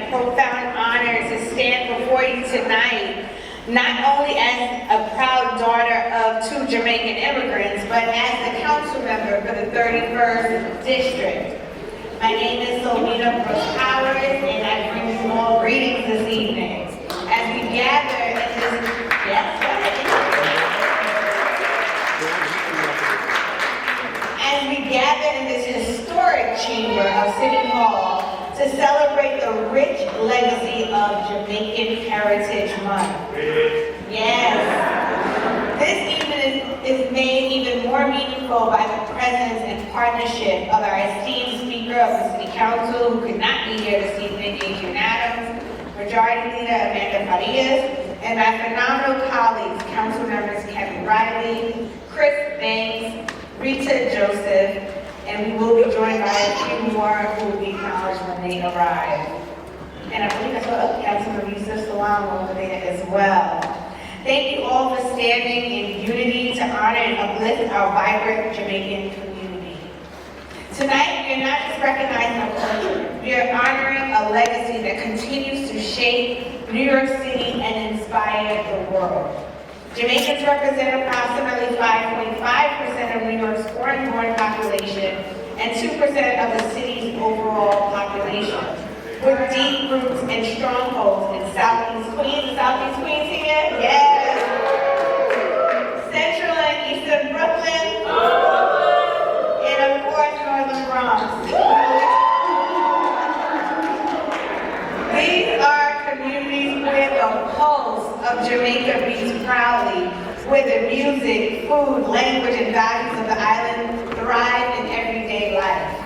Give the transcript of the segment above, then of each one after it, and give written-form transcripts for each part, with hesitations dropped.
Profound honor to stand before you tonight, not only as a proud daughter of two Jamaican immigrants, but as the council member for the 31st District. My name is Solina Brooks Howard, and I bring you all greetings this evening. As we gather in this, as we gather in this historic chamber of City Hall, to celebrate the rich legacy of Jamaican Heritage Month. Yes. This evening is made even more meaningful by the presence and partnership of our esteemed Speaker of the City Council, who could not be here this evening, Adrian Adams, Majority Leader Amanda Farias, and my phenomenal colleagues, Council Members Kevin Riley, Chris Banks, Rita Joseph, and we will be joined by a few more who will be acknowledged when they arrive. And I believe I saw Councilman Yusuf Salam over there as well. Thank you all for standing in unity to honor and uplift our vibrant Jamaican community. Tonight, we are not just recognizing a culture, we are honoring a legacy that continues to shape New York City and inspire the world. Jamaicans represent approximately 5.5% of New York's foreign-born population and 2% of the city's overall population. With deep roots and strongholds in Southeast Queens here? Yes! Central and Eastern Brooklyn? And of course, Northern Bronx. These are communities where the pulse of Jamaica beats proudly, where the music, food, language, and values of the island thrive in everyday life.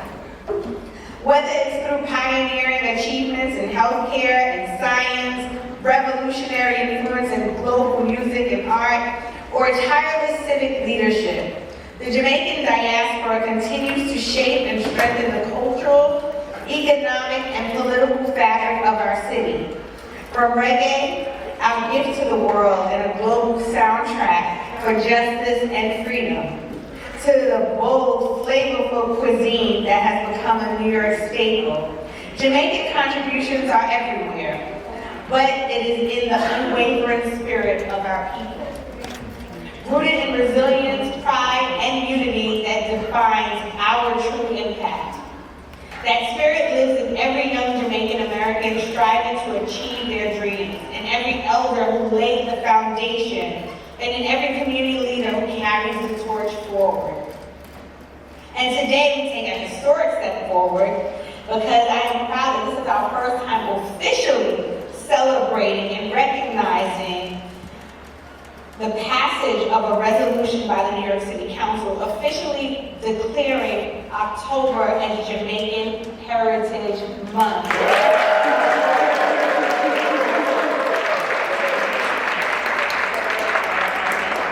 Whether it's through pioneering achievements in healthcare and science, revolutionary influence in global music and art, or tireless civic leadership, the Jamaican diaspora continues to shape and strengthen the cultural, economic, and political fabric of our city. From reggae, our gift to the world and a global soundtrack for justice and freedom, to the bold, flavorful cuisine that has become a New York staple. Jamaican contributions are everywhere, but it is in the unwavering spirit of our people. Rooted in resilience, pride, and unity that defines our true impact. That spirit lives in every young Jamaican American striving to achieve their dreams, in every elder who laid the foundation, and in every community leader who carries the torch forward. And today we take a historic step forward because I am proud that this is our first time officially celebrating and recognizing the passage of a resolution by the New York City Council officially declaring October as Jamaican Heritage Month.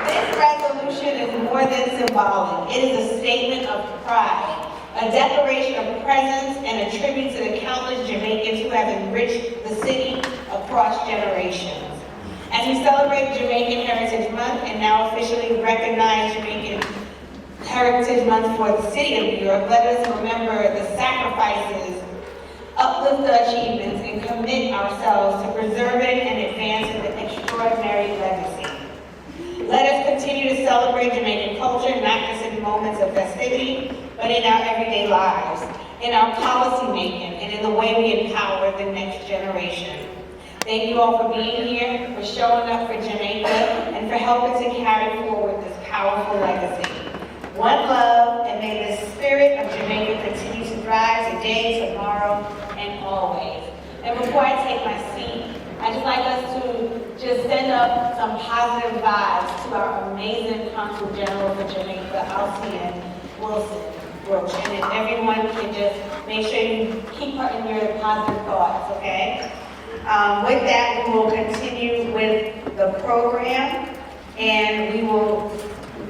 This resolution is more than symbolic. It is a statement of pride, a declaration of presence, and a tribute to the countless Jamaicans who have enriched the city across generations. As we celebrate Jamaican Heritage Month and now officially recognize Jamaican Heritage Month for the City of New York, let us remember the sacrifices, uplift the achievements, and commit ourselves to preserving and advancing the extraordinary legacy. Let us continue to celebrate Jamaican culture, not just in moments of festivity, but in our everyday lives, in our policy making, and in the way we empower the next generation. Thank you all for being here, for showing up for Jamaica, and for helping to carry forward this powerful legacy. One love, and may the spirit of Jamaica continue to thrive today, tomorrow, and always. And before I take my seat, I'd just like us to just send up some positive vibes to our amazing Consul General for Jamaica, Alcian Wilson Roach. And if everyone can just make sure you keep her in your positive thoughts, okay? With that, we will continue with the program, and we will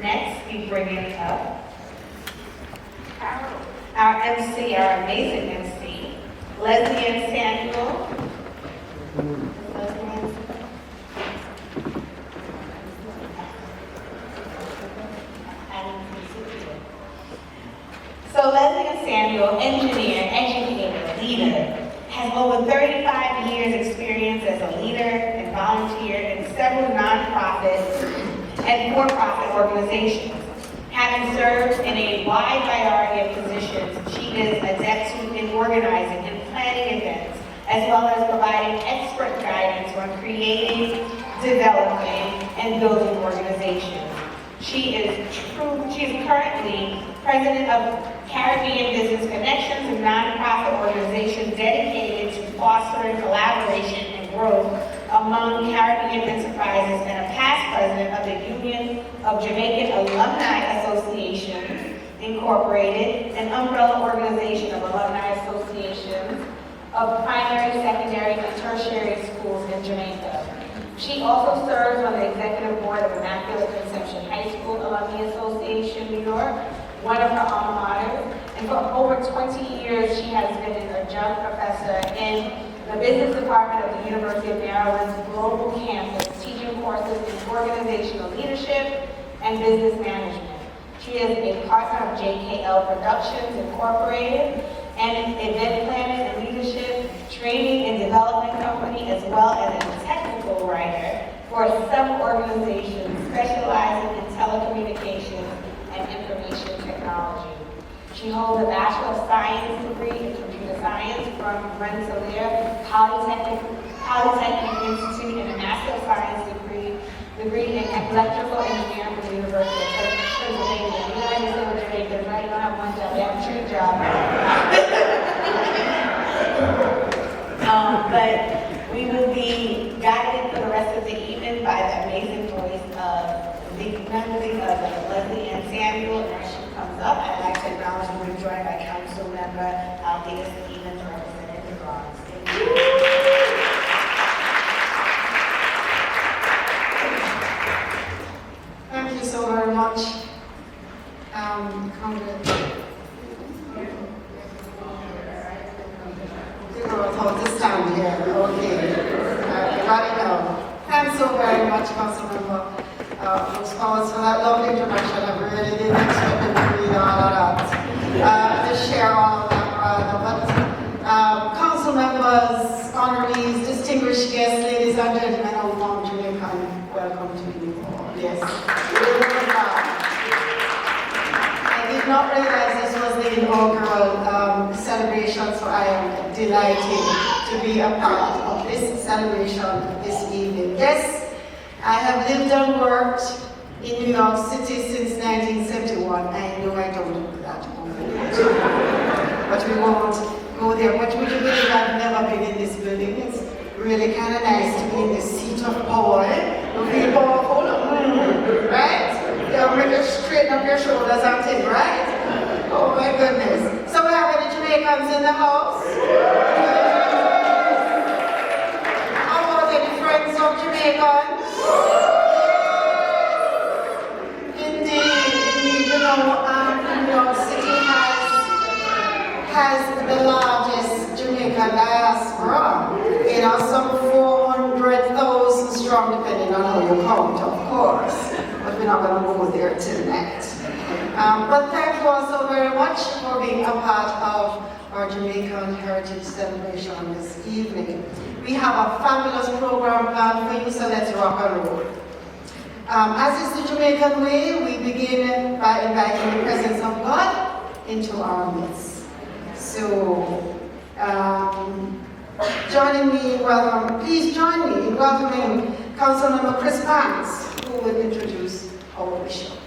next be bringing up our MC, our amazing MC, Leslie and Samuel. So Leslie and Samuel, engineer, educator, leader, has over 35 years experience as a leader and volunteer in several nonprofit and for-profit organizations. Having served in a wide variety of positions, she is adept in organizing and planning events, as well as providing expert guidance on creating, developing, and building organizations. She is currently president of Caribbean Business Connections, a nonprofit organization dedicated to fostering collaboration and growth among Caribbean enterprises, and a past president of the Union of Jamaican Alumni Association, Incorporated, an umbrella organization of alumni associations of primary, secondary, and tertiary schools in Jamaica. She also serves on the executive board of Immaculate Conception High School Alumni Association, New York, one of her alma maters, and for over 20 years she has been an adjunct professor in the business department of the University of Maryland's Global Campus, teaching courses in organizational leadership and business management. She is a partner of JKL Productions, Incorporated, and an event planning and leadership training and development company, as well as a technical writer for some organizations specializing in telecommunications and information technology. She holds a Bachelor of Science degree in Computer Science from Rensselaer Polytechnic Institute and a Master of Science degree in Electrical Engineering from the University of Pennsylvania. You know, I just say with Jamaicans, right? You don't have one job, you have a true job. But we will be guided for the rest of the evening by the amazing voice of the memory of Leslie and Samuel. And as she comes up, I'd like to acknowledge we're joined by Council Member Aldea Stevens, representing the Bronx. Thank you. Thank you so very much. This time here, okay. Got it now. Thanks so very much, Council Member. Ms. Collins, for that lovely introduction. I really didn't expect to read all of that, to share all of that rather. But Council Members, honorees, distinguished guests, ladies and gentlemen of Mount Jamaican, welcome to you all. Yes. I did not realize this was the inaugural celebration, so I am delighted to be a part of this celebration this evening. Yes, I have lived and worked in New York City since 1971. I know I don't look that old, but we won't go there. But would you believe I've never been in this building? It's really kind of nice to be in the seat of power. You feel powerful, right? You'll bring you straighten up your shoulders and things, right? Oh my goodness. So we have any Jamaicans in the house? How about any friends of Jamaicans? Indeed. You know, New York City has the largest Jamaican diaspora. You know, some 400,000 strong, depending on how you count, of course. But we're not going to go there tonight. But thank you all so very much for being a part of our Jamaican Heritage Celebration this evening. We have a fabulous program planned for you, so let's rock and roll. As is the Jamaican way, we begin by inviting the presence of God into our midst. So, please join me in welcoming Councilmember Chris Banks, who will introduce our bishop.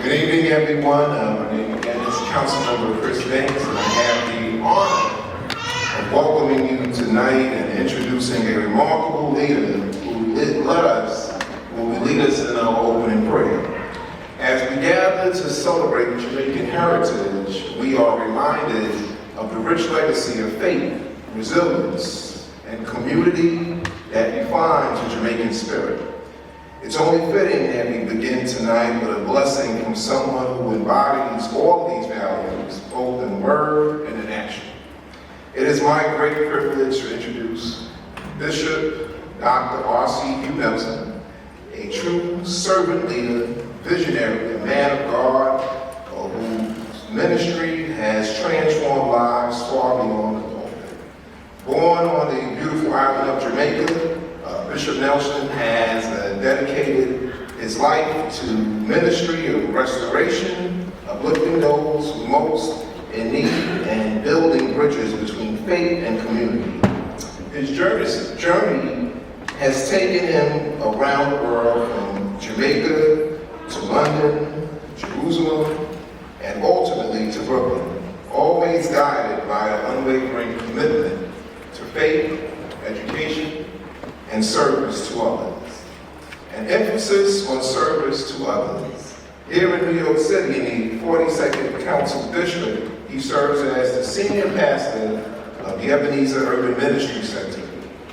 Good evening, everyone. My name again is Councilmember Chris Banks, and I have the honor of welcoming you tonight and introducing a remarkable leader who will lead us in our opening prayer. As we gather to celebrate Jamaican heritage, we are reminded of the rich legacy of faith, resilience, and community that defines the Jamaican spirit. It's only fitting that we begin tonight with a blessing from someone who embodies all these values, both in word and in action. It is my great privilege to introduce Bishop Dr. R.C. Nelson, a true servant leader, visionary, a man of God, whose ministry has transformed lives far beyond the pulpit. Born on the beautiful island of Jamaica, Bishop Nelson has dedicated his life to ministry of restoration, uplifting those who most in need, and building bridges between faith and community. His journey has taken him around the world, from Jamaica to London, Jerusalem, and ultimately to Brooklyn, always guided by an unwavering commitment to faith, education, and service to others. An emphasis on service to others. Here in New York City, in the 42nd Council District, he serves as the senior pastor of the Ebenezer Urban Ministry Center.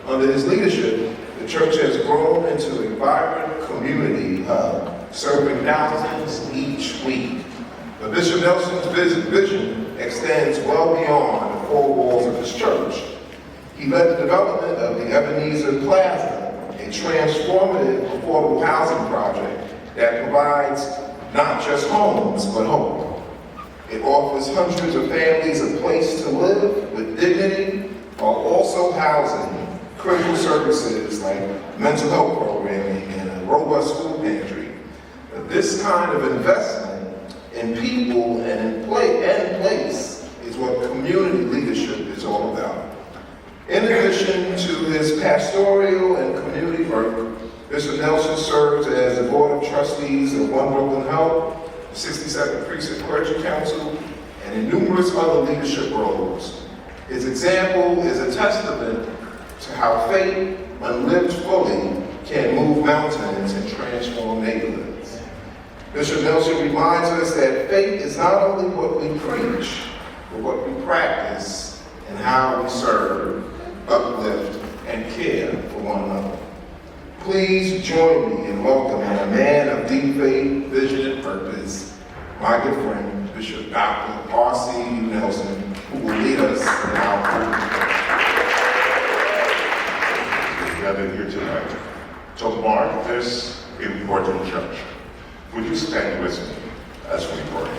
Under his leadership, the church has grown into a vibrant community hub, serving thousands each week. But Bishop Nelson's vision extends well beyond the four walls of his church. He led the development of the Ebenezer Plaza, a transformative affordable housing project that provides not just homes, but hope. It offers hundreds of families a place to live with dignity, while also housing critical services like mental health programming and a robust food pantry. But this kind of investment in people and in place is what community leadership is all about. In addition to his pastoral and community work, Bishop Nelson serves as the Board of Trustees of One Brooklyn Health, the 62nd Precinct Clergy Council, and in numerous other leadership roles. His example is a testament to how faith, when lived fully, can move mountains and transform neighborhoods. Bishop Nelson reminds us that faith is not only what we preach, but what we practice and how we serve, uplift, and care for one another. Please join me in welcoming a man of deep faith, vision, and purpose, my good friend, Bishop Dr. R.C. Nelson, who will lead us in our prayer. We gathered here tonight to mark this important church. Would you stand with me as we pray?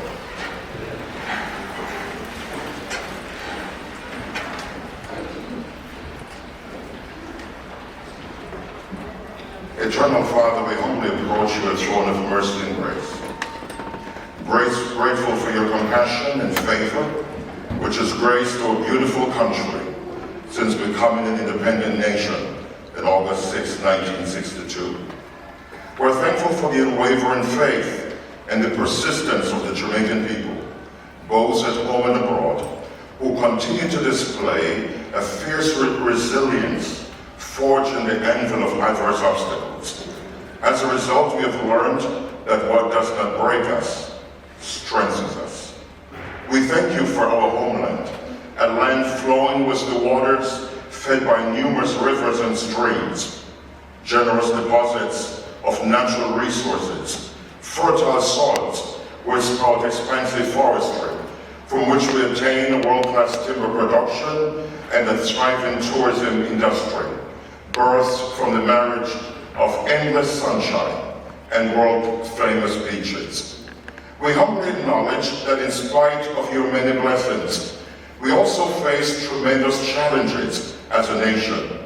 Eternal Father, we humbly approach your throne of mercy and grace. Grateful for your compassion and favor, which has graced our beautiful country since becoming an independent nation in August 6, 1962. We're thankful for the unwavering faith and the persistence of the Jamaican people, both at home and abroad, who continue to display a fierce resilience forged in the anvil of adverse obstacles. As a result, we have learned that what does not break us strengthens us. We thank you for our homeland, a land flowing with the waters fed by numerous rivers and streams, generous deposits of natural resources, fertile soils which sprout expansive forestry, from which we obtain a world-class timber production and a thriving tourism industry, birthed from the marriage of endless sunshine and world-famous beaches. We humbly acknowledge that in spite of your many blessings, we also face tremendous challenges as a nation.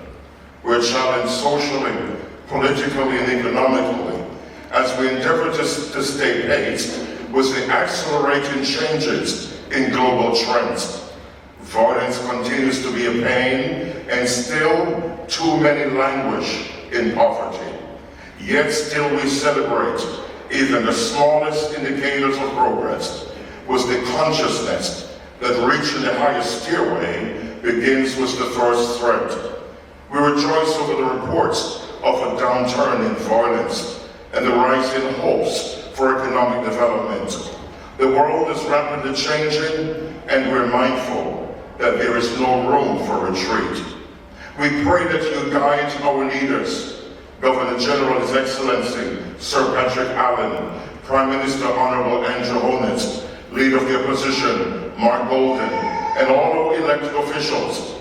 We're challenged socially, politically, and economically as we endeavor to stay paced with the accelerating changes in global trends. Violence continues to be a pain, and still too many languish in poverty. Yet still we celebrate even the smallest indicators of progress, was the consciousness that reaching the highest stairway begins with the first thread. We rejoice over the reports of a downturn in violence and the rising hopes for economic development. The world is rapidly changing, and we're mindful that there is no room for retreat. We pray that you guide our leaders, Governor General His Excellency Sir Patrick Allen, Prime Minister Honorable Andrew Holness, Leader of the Opposition Mark Golden, and all our elected officials.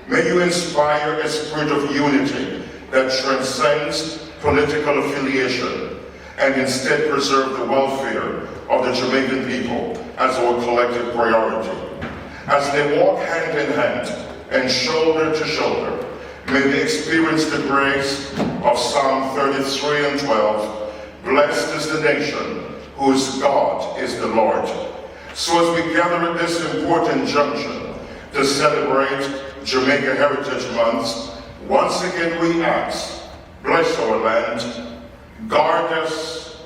May you inspire a spirit of unity that transcends political affiliation and instead preserve the welfare of the Jamaican people as our collective priority. As they walk hand in hand and shoulder to shoulder, may they experience the grace of Psalm 33 and 12, blessed is the nation whose God is the Lord. So as we gather at this important junction to celebrate Jamaica Heritage Month, once again we ask, bless our land, guard us,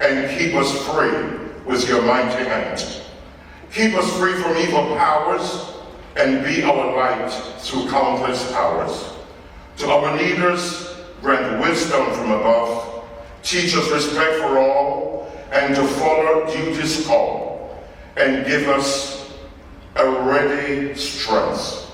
and keep us free with your mighty hand. Keep us free from evil powers and be our light through countless hours. To our leaders, grant wisdom from above, teach us respect for all, and to follow duty's call, and give us a ready strength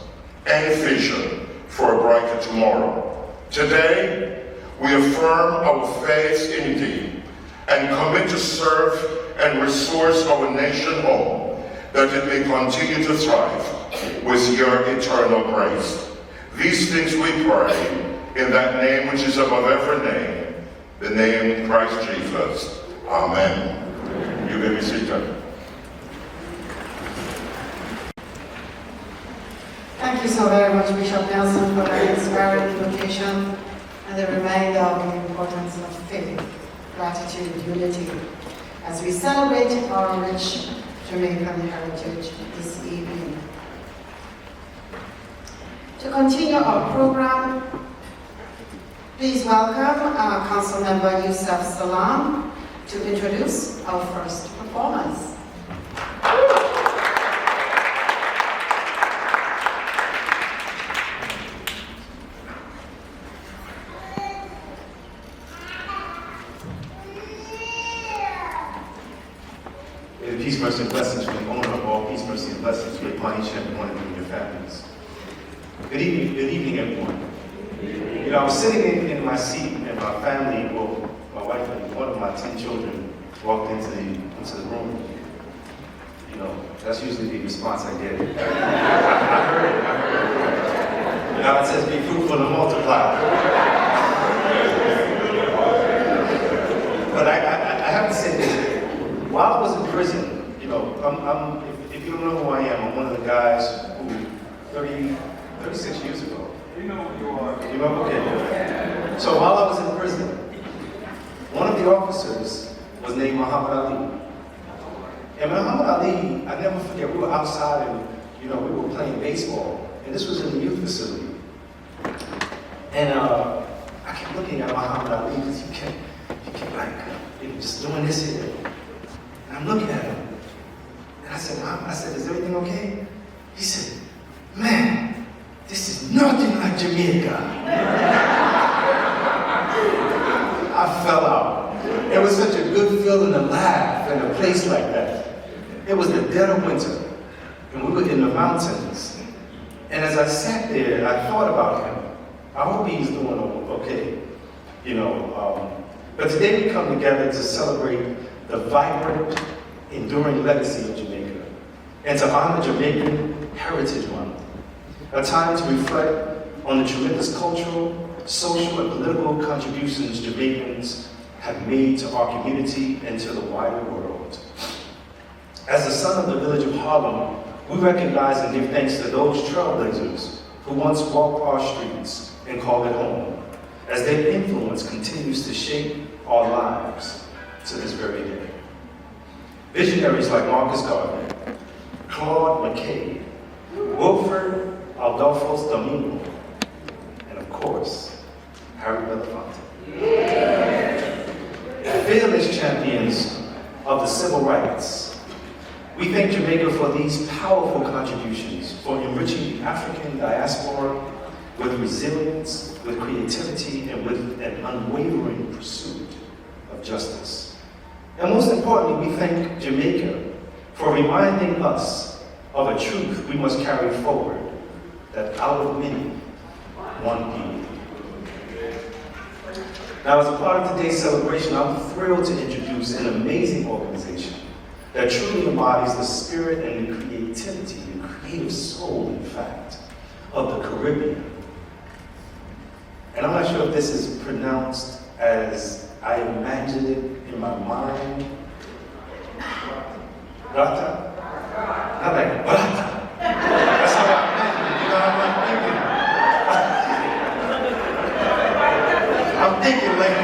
and vision for a brighter tomorrow. Today, we affirm our faith in thee and commit to serve and resource our nation home, that it may continue to thrive with your eternal grace. These things we pray in that name which is above every name, the name Christ Jesus. Amen. You may be seated. Thank you so very much, Bishop Nelson, for that inspiring invocation and the reminder of the importance of faith, gratitude, unity, as we celebrate our rich Jamaican heritage this evening. To continue our program, please welcome our Council Member Yusuf Salam to introduce our first performance. Peace, mercy, and blessings from the owner of all peace, mercy, and blessings be upon each and every one of you and your families. Good evening, everyone. You know, I was sitting in my seat, and my family, well, my wife and one of my 10 children walked into the room. You know, that's usually the response I get. I heard it. God says, be fruitful and multiply. But I have to say this. While I was in prison, you know, if you don't know who I am, I'm one of the guys who 36 years ago. You know who you are. You know? Okay. So while I was in prison, one of the officers was named Muhammad Ali. And Muhammad Ali, I never forget, we were outside and, you know, we were playing baseball. And this was in the youth facility. And I kept looking at Muhammad Ali because he kept like, you know, just doing this here. And I'm looking at him, and I said, is everything okay? He said, man, this is nothing like Jamaica. I fell out. It was such a good feeling to laugh in a place like that. It was the dead of winter, and we were in the mountains. And as I sat there, I thought about him. I hope he's doing okay, you know. But today we come together to celebrate the vibrant, enduring legacy of Jamaica, and to honor Jamaican Heritage Month, a time to reflect on the tremendous cultural, social, and political contributions Jamaicans have made to our community and to the wider world. As the son of the village of Harlem, we recognize and give thanks to those trailblazers who once walked our streets and called it home, as their influence continues to shape our lives to this very day. Visionaries like Marcus Garvey, Claude McKay, Wilfred Adolphus Domingo, and of course, Harry Belafonte. Fearless champions of the civil rights, We thank Jamaica for these powerful contributions, for enriching the African diaspora with resilience, with creativity, and with an unwavering pursuit of justice. And most importantly, we thank Jamaica for reminding us of a truth we must carry forward, that out of many, one be. Now, as a part of today's celebration, I'm thrilled to introduce an amazing organization that truly embodies the spirit and the creativity, the creative soul, in fact, of the Caribbean. And I'm not sure if this is pronounced as I imagined it in my mind. Brata? Not like brata. That's how I imagined it, you know, I'm thinking like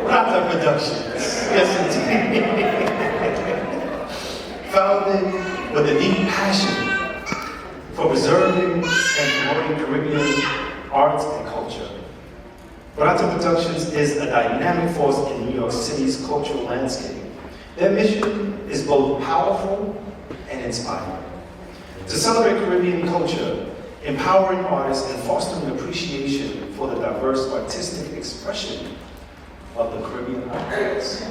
Brata Productions. Yes, indeed. Founded with a deep passion for preserving and promoting Caribbean arts and culture. Brata Productions is a dynamic force in New York City's cultural landscape. Their mission is both powerful and inspiring. To celebrate Caribbean culture, empowering artists and fostering appreciation for the diverse artistic expression of the Caribbean arts.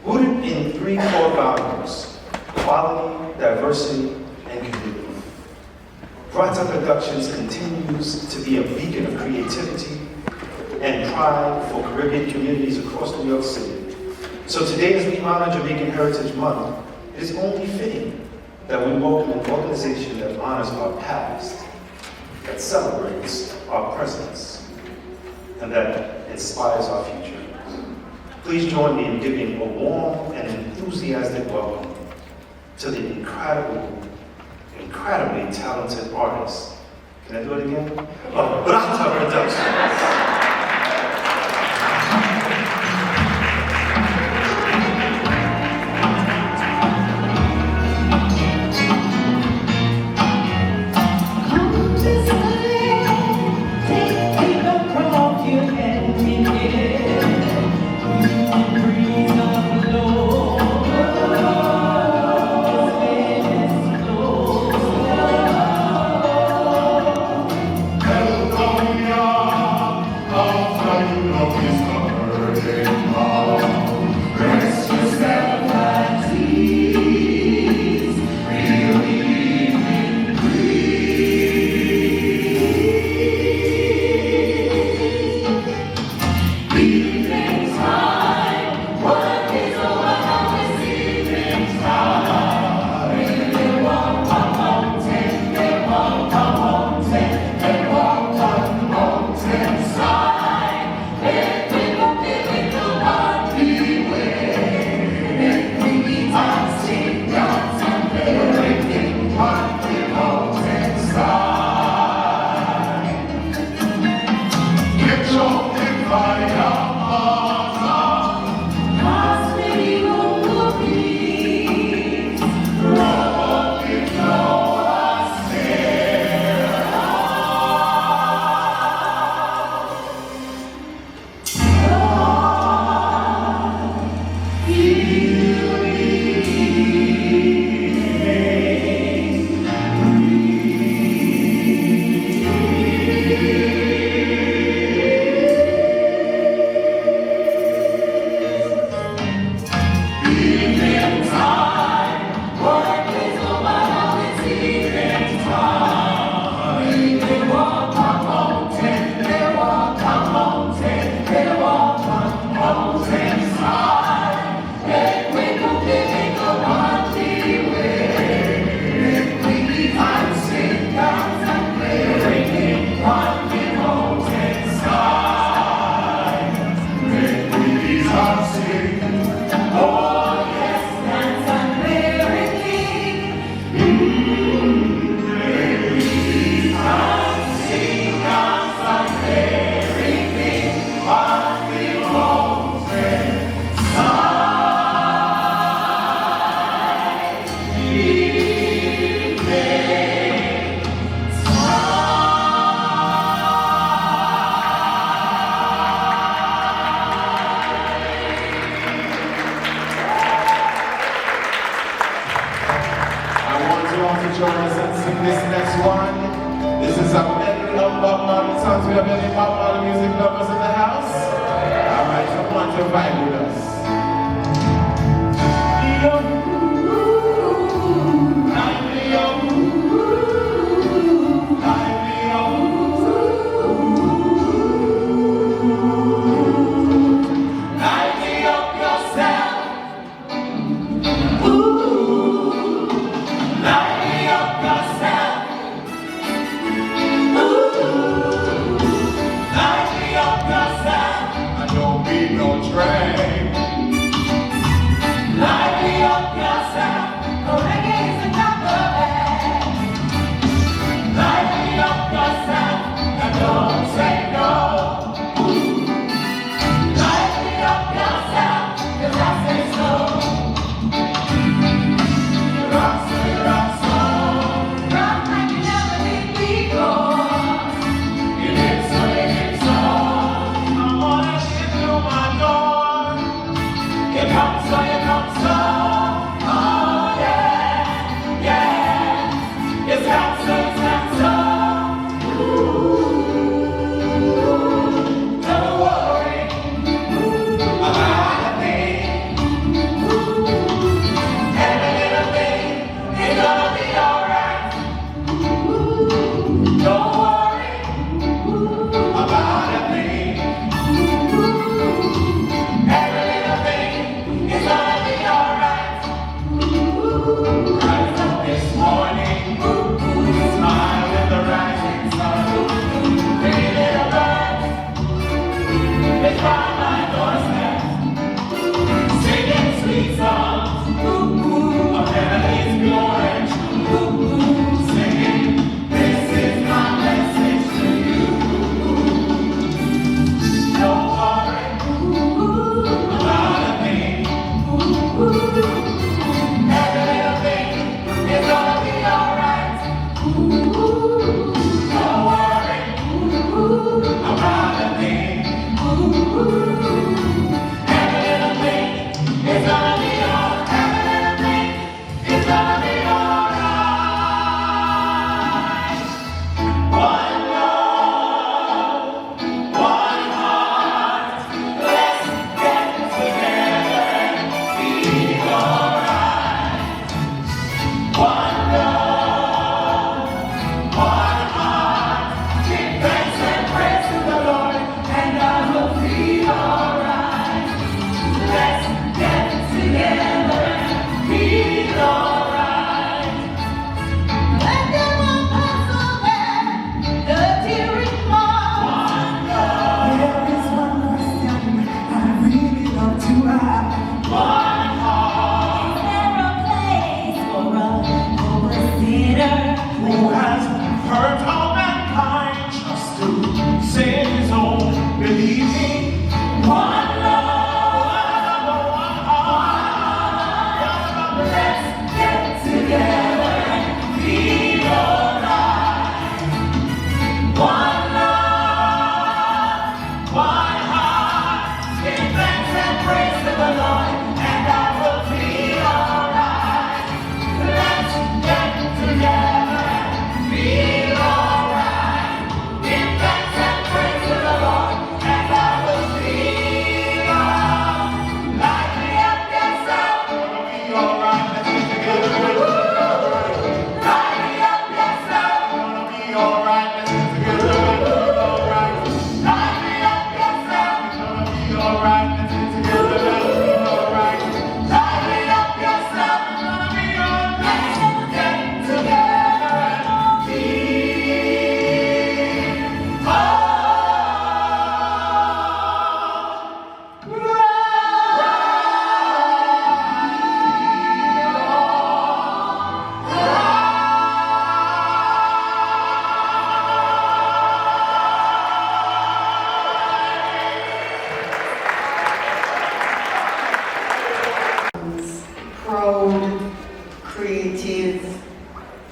Rooted in 3 core values: quality, diversity, and community. Brata Productions continues to be a beacon of creativity and pride for Caribbean communities across New York City. So today, as we honor Jamaican Heritage Month, it is only fitting that we welcome an organization that honors our past, that celebrates our presence, and that inspires our future. Please join me in giving a warm and enthusiastic welcome to the incredibly talented artists. Can I do it again? Of Brata Productions. join us and sing this next one. This is a medley of Bob Marley songs. We have any Bob Marley music lovers in the house? Alright, come on to vibe with us.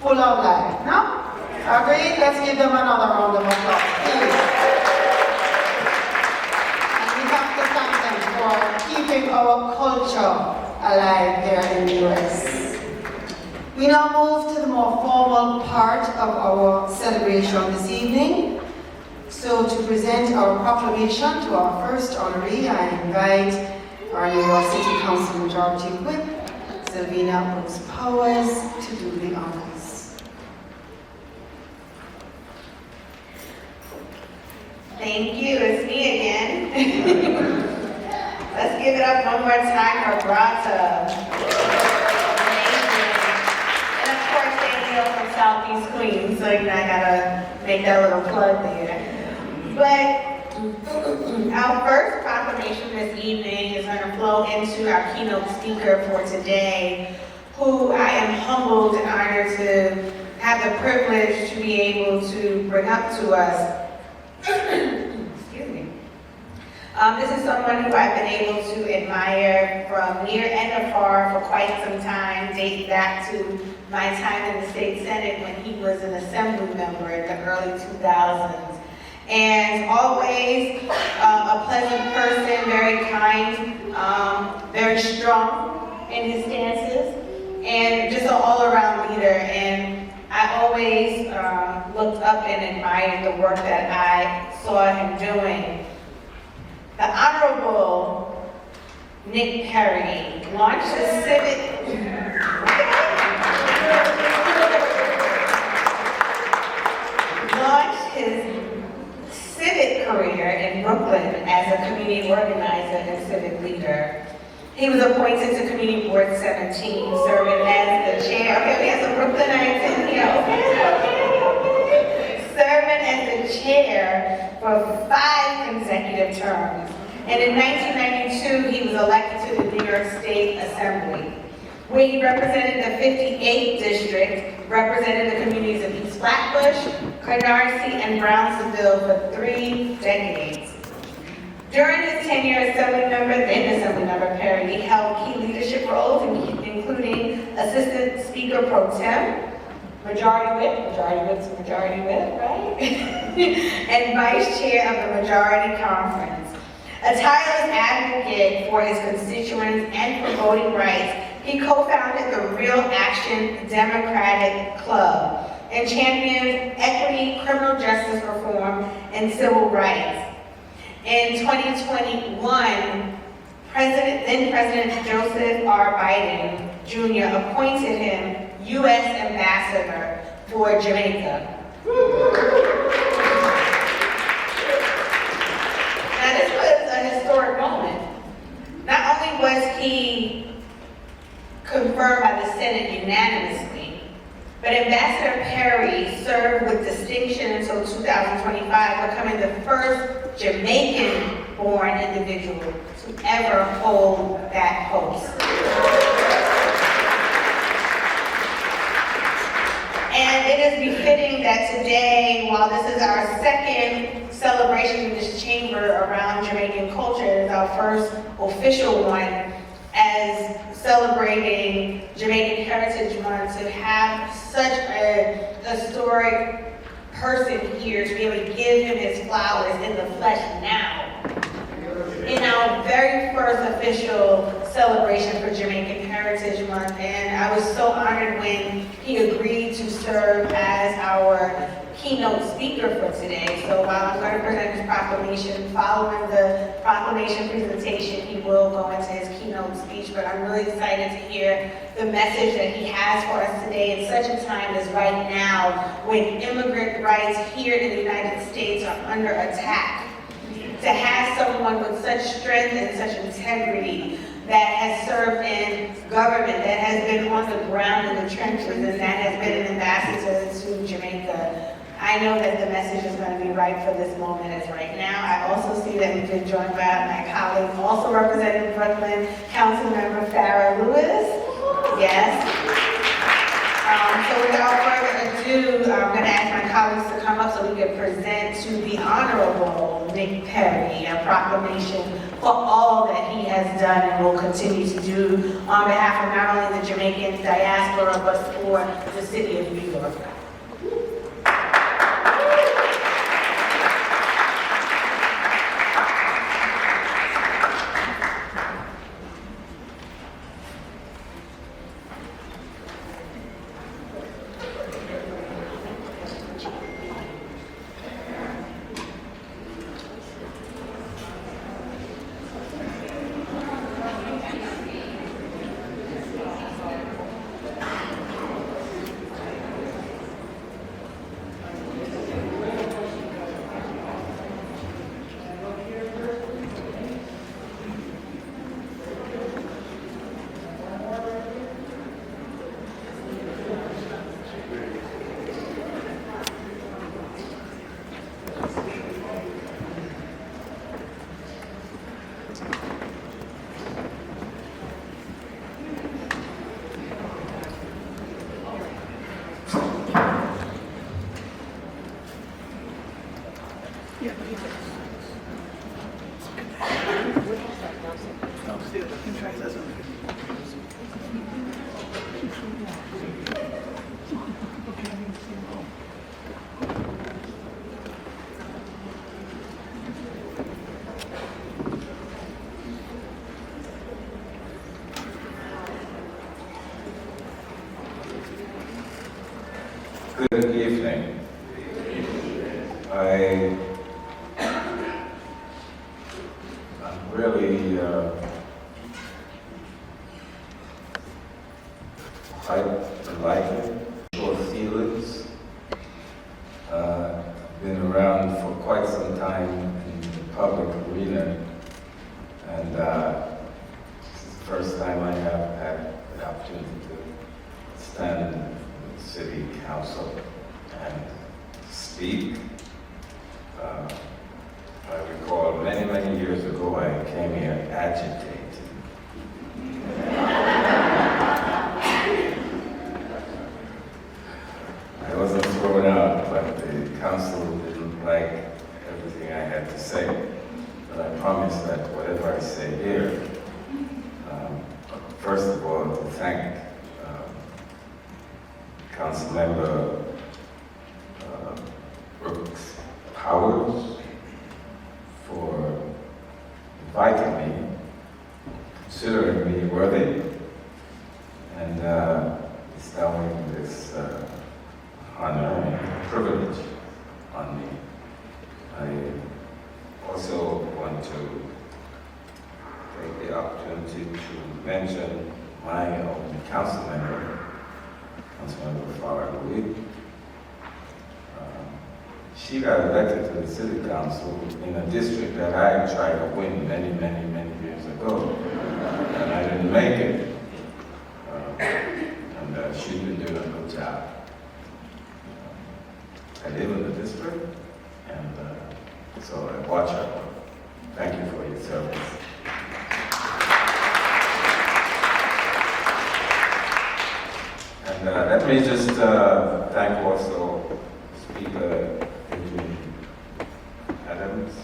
Full of life, no? Agreed? Let's give them another round of applause, please. And we have to thank them for keeping our culture alive here in the US. We now move to the more formal part of our celebration this evening. So to present our proclamation to our first honoree, I invite our New York City Council Majority Whip, Sylvina Brooks Powers, to do the honors. Thank you, it's me again. Let's give it up one more time for Grata. Amazing. And of course, they hail from Southeast Queens, so I gotta make that little plug there. But our first proclamation this evening is gonna flow into our keynote speaker for today, who I am humbled and honored to have the privilege to be able to bring up to us. Excuse me. This is someone who I've been able to admire from near and afar for quite some time, dating back to my time in the state senate when he was an assembly member in the early 2000s. And always a pleasant person, very kind, very strong in his stances, and just an all-around leader. And I always looked up and admired the work that I saw him doing. The Honorable Nick Perry launched his civic career in Brooklyn as a community organizer and civic leader. He was appointed to Community Board 17, serving as the chair. Okay, we have some Brooklynites in here. Okay. Serving as the chair for 5 consecutive terms. And in 1992, he was elected to the New York State Assembly, where he represented the 58th district, represented the communities of East Flatbush, Canarsie, and Brownsville for 3 decades. During his tenure as then Assemblymember Perry held key leadership roles, including Assistant Speaker Pro Tem, Majority Whip, right? And Vice Chair of the Majority Conference. A tireless advocate for his constituents and for voting rights, he co-founded the Real Action Democratic Club and championed equity, criminal justice reform, and civil rights. In 2021, then President Joseph R. Biden Jr. appointed him U.S. Ambassador for Jamaica. Now this was a historic moment. Not only was he confirmed by the Senate unanimously, but Ambassador Perry served with distinction until 2025, becoming the first Jamaican-born individual to ever hold that post. And it is befitting that today, while this is our second celebration in this chamber around Jamaican culture, it is our first official one as celebrating Jamaican Heritage Month, to have such a historic person here, to be able to give him his flowers in the flesh now. In our very first official celebration for Jamaican Heritage Month, and I was so honored when he agreed to serve as our keynote speaker for today. So while I'm going to present his proclamation, following the proclamation presentation, he will go into his keynote speech, but I'm really excited to hear the message that he has for us today in such a time as right now, when immigrant rights here in the United States are under attack. To have someone with such strength and such integrity that has served in government, that has been on the ground in the trenches, and that has been an ambassador to Jamaica. I know that the message is going to be right for this moment as right now. I also see that we've been joined by my colleague, also representing Brooklyn, Councilmember Farrah Lewis. Yes. So without further ado, I'm going to ask my colleagues to come up so we can present to the Honorable Nick Perry a proclamation for all that he has done and will continue to do on behalf of not only the Jamaican diaspora, but for the city of New York. Good evening. I'm really quite delighted, for feelings. Been around for quite some time in the public arena, and this is the first time I have had the opportunity to stand in the city council and speak. I recall many years ago I came here agitated. I wasn't thrown out, but the council didn't like everything I had to say. But I promise that whatever I say here, first of all, to thank Council Member Brooks Powers for inviting me, considering me worthy, and bestowing this honor and privilege on me. I also want to take the opportunity to mention my own council member, Councilmember Farah Louis. She got elected to the city council in a district that I tried to win many years ago, and I didn't make it. And she's been doing a good job. I live in the district, and so I watch her. Thank you for your service. And let me just thank also Speaker Adams.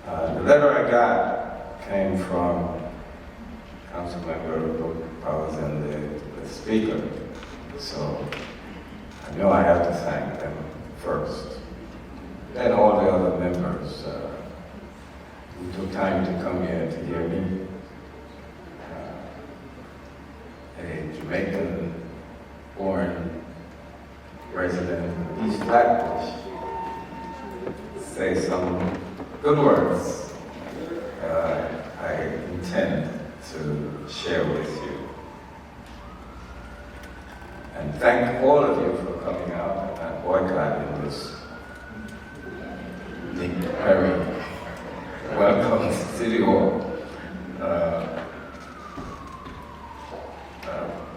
The letter I got came from Councilmember Powers and the Speaker, so I know I have to thank them first. Then all the other members who took time to come here to hear me. A Jamaican born resident of East Flatbush, say some good words I intend to share with you. And thank all of you for coming out and boycotting this very welcome City Hall.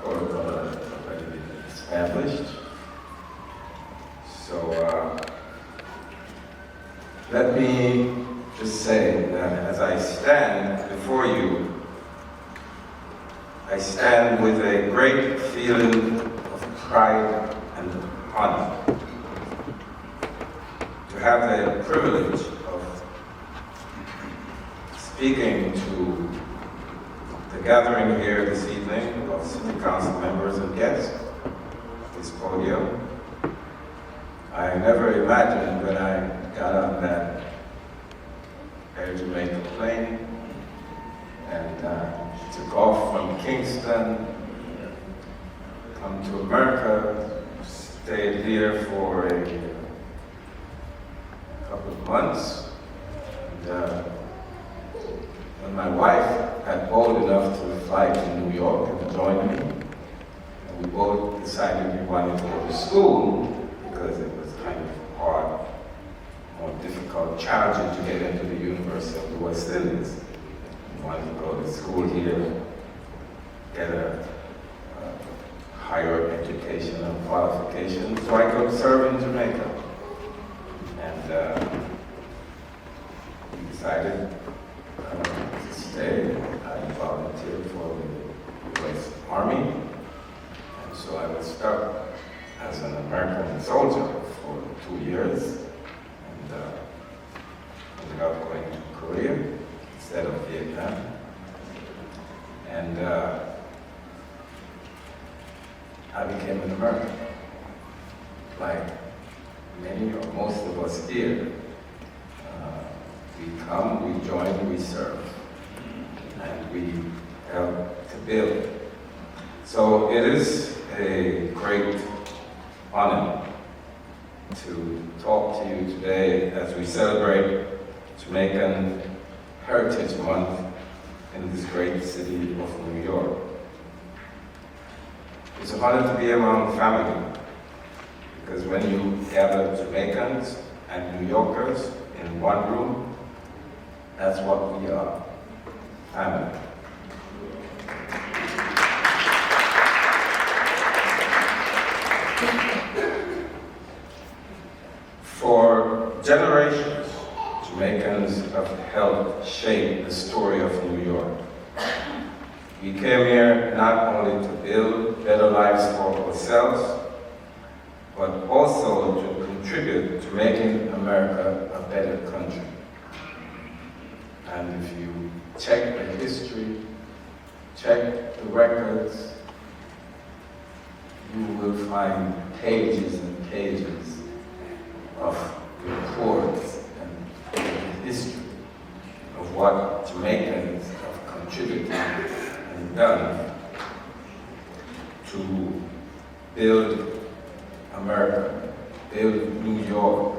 Protocol already been established. So let me just say that as I stand before you, I stand with a great feeling of pride and honor to have the privilege of speaking to the gathering here this evening of City Council members and guests at this podium. I never imagined when I got on that Air Jamaica plane and took off from Kingston, come to America, stayed here for a couple of months. And when my wife got bold enough to fly to New York and join me, and we both decided we wanted to go to school because it was kind of hard, more difficult, challenging to get into the University of the West Indies. We wanted to go to school here, get a higher educational qualification so I could serve in Jamaica. And we decided to stay. I volunteered for the U.S. Army, and so I was stuck as an American soldier for 2 years, and ended up going to Korea instead of Vietnam. And I became an American, like many or most of us here. We come, we join, we serve, and we help to build. So it is a great honor to talk to you today as we celebrate Jamaican Heritage Month in this great city of New York. It's an honor to be among family, because when you gather Jamaicans and New Yorkers in one room, that's what we are, family. For generations, Jamaicans have helped shape the story of New York. We came here not only to build better lives for ourselves, but also to contribute to making America a better country. And if you check the history, check the records, you will find pages and pages of reports and history of what Jamaicans have contributed and done to build America, build New York,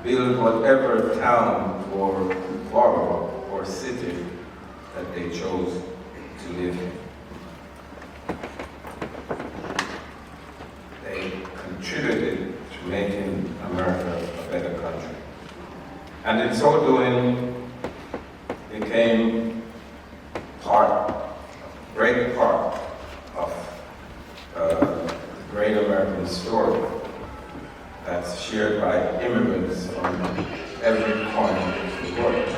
build whatever town or borough or city that they chose to live in. They contributed to making America a better country. And in so doing, became a great part of the great American story that's shared by immigrants from every corner of the world.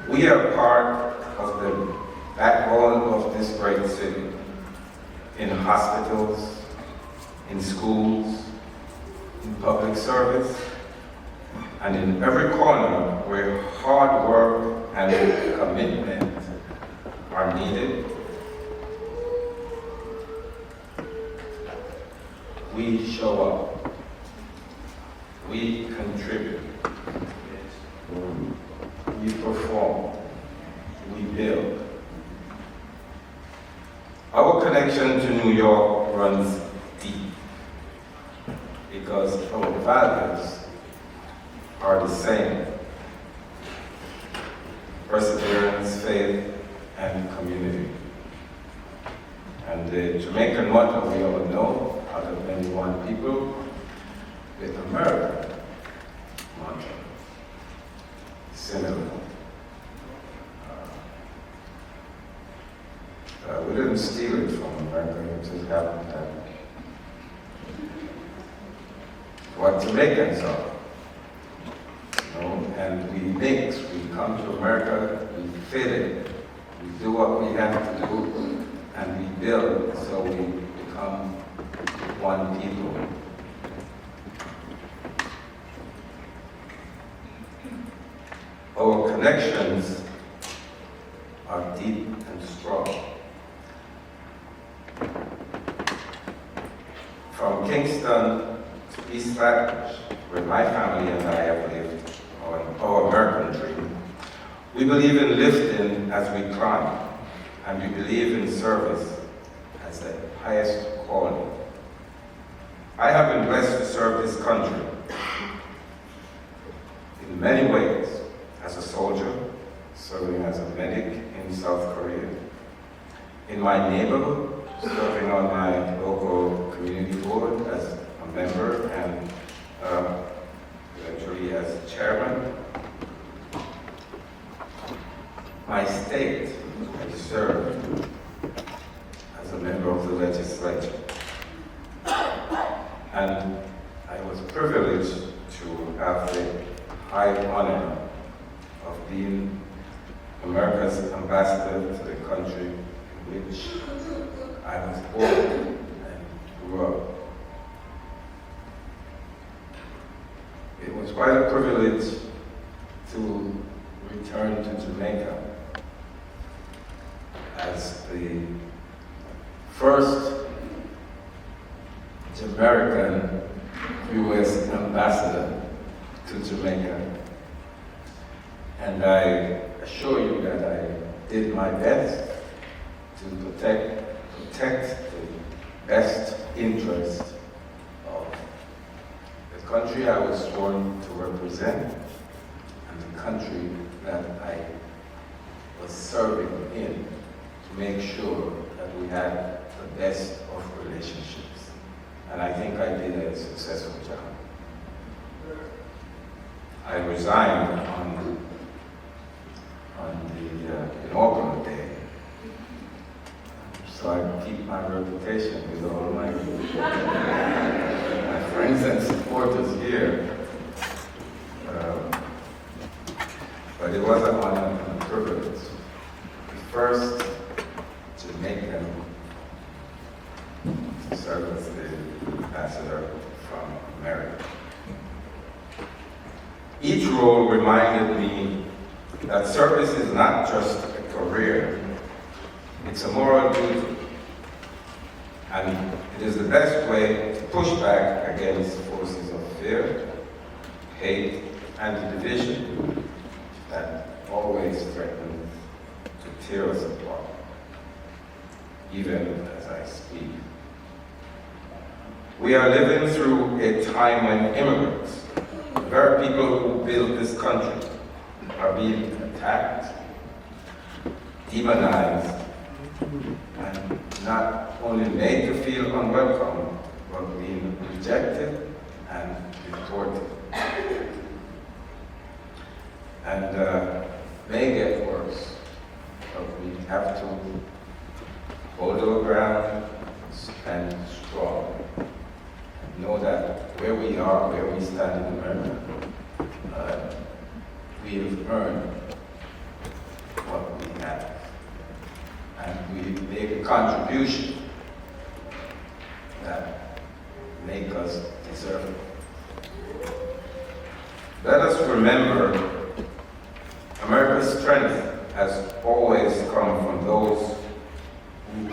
We are part of the backbone of this great city, in hospitals, in schools, in public service, and in every corner where hard work and commitment are needed. We show up. We contribute. We perform. We build. Our connection to New York runs deep because our values are the same: perseverance, faith, and community. And the Jamaican motto we all know, out of many one people, with America motto, similar. We didn't steal it from America, it just happened that what Jamaicans are. And we mix, we come to America, we fit it, we do what we have to do, and we build so we become one people. Our connections are deep and strong. From Kingston to East Flatbush, where my family and I have lived on our American dream, we believe in lifting as we climb, and we believe in service as the highest calling. I have been blessed to serve this country in many ways, as a soldier, serving as a medic in South Korea, in my neighborhood, serving on my local community board as a member and eventually as chairman. My state, I served as a member of the legislature. And I was privileged to have the high honor of being America's ambassador to the country in which I was born and grew up. It was quite a privilege to return to Jamaica as the first Jamaican U.S. ambassador to Jamaica. And I assure you that I did my best to protect best interest of the country I was sworn to represent and the country that I was serving in, to make sure that we had the best of relationships. And I think I did a successful job. I resigned on the inaugural day, so I keep my reputation with all my friends and supporters here. But it was an honor and a privilege. The first Jamaican to serve as the ambassador from America. Each role reminded me that service is not just a career, it's a moral duty. And it is the best way to push back against forces of fear, hate, and division that always threaten to tear us apart, even as I speak. We are living through a time when immigrants, the very people who built this country, are being attacked, demonized, and not only made to feel unwelcome, but being rejected and deported. And may get worse, but we have to hold our ground, stand strong, and know that where we are, where we stand in America, we have earned what we have. And we make a contribution that make us deserve it. Let us remember America's strength has always come from those who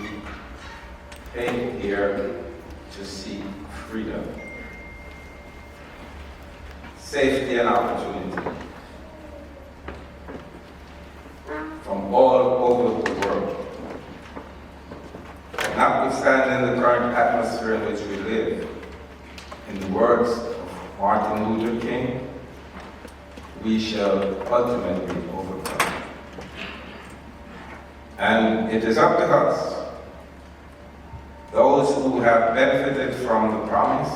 came here to seek freedom, safety, and opportunity from all over the world. Notwithstanding the current atmosphere in which we live, in the words of Martin Luther King, we shall ultimately overcome. And it is up to us, those who have benefited from the promise,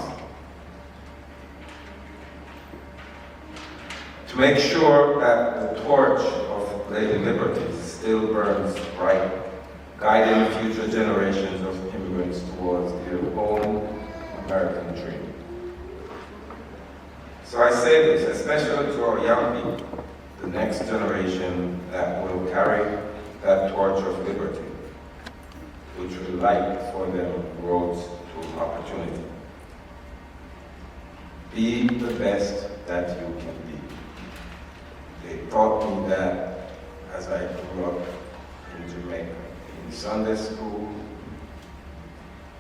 to make sure that the torch of Lady Liberty still burns bright, guiding future generations of immigrants towards their own American dream. So I say this, especially to our young people, the next generation that will carry that torch of liberty, which will light for them roads to opportunity. Be the best that you can be. They taught me that as I grew up in Jamaica, in Sunday school,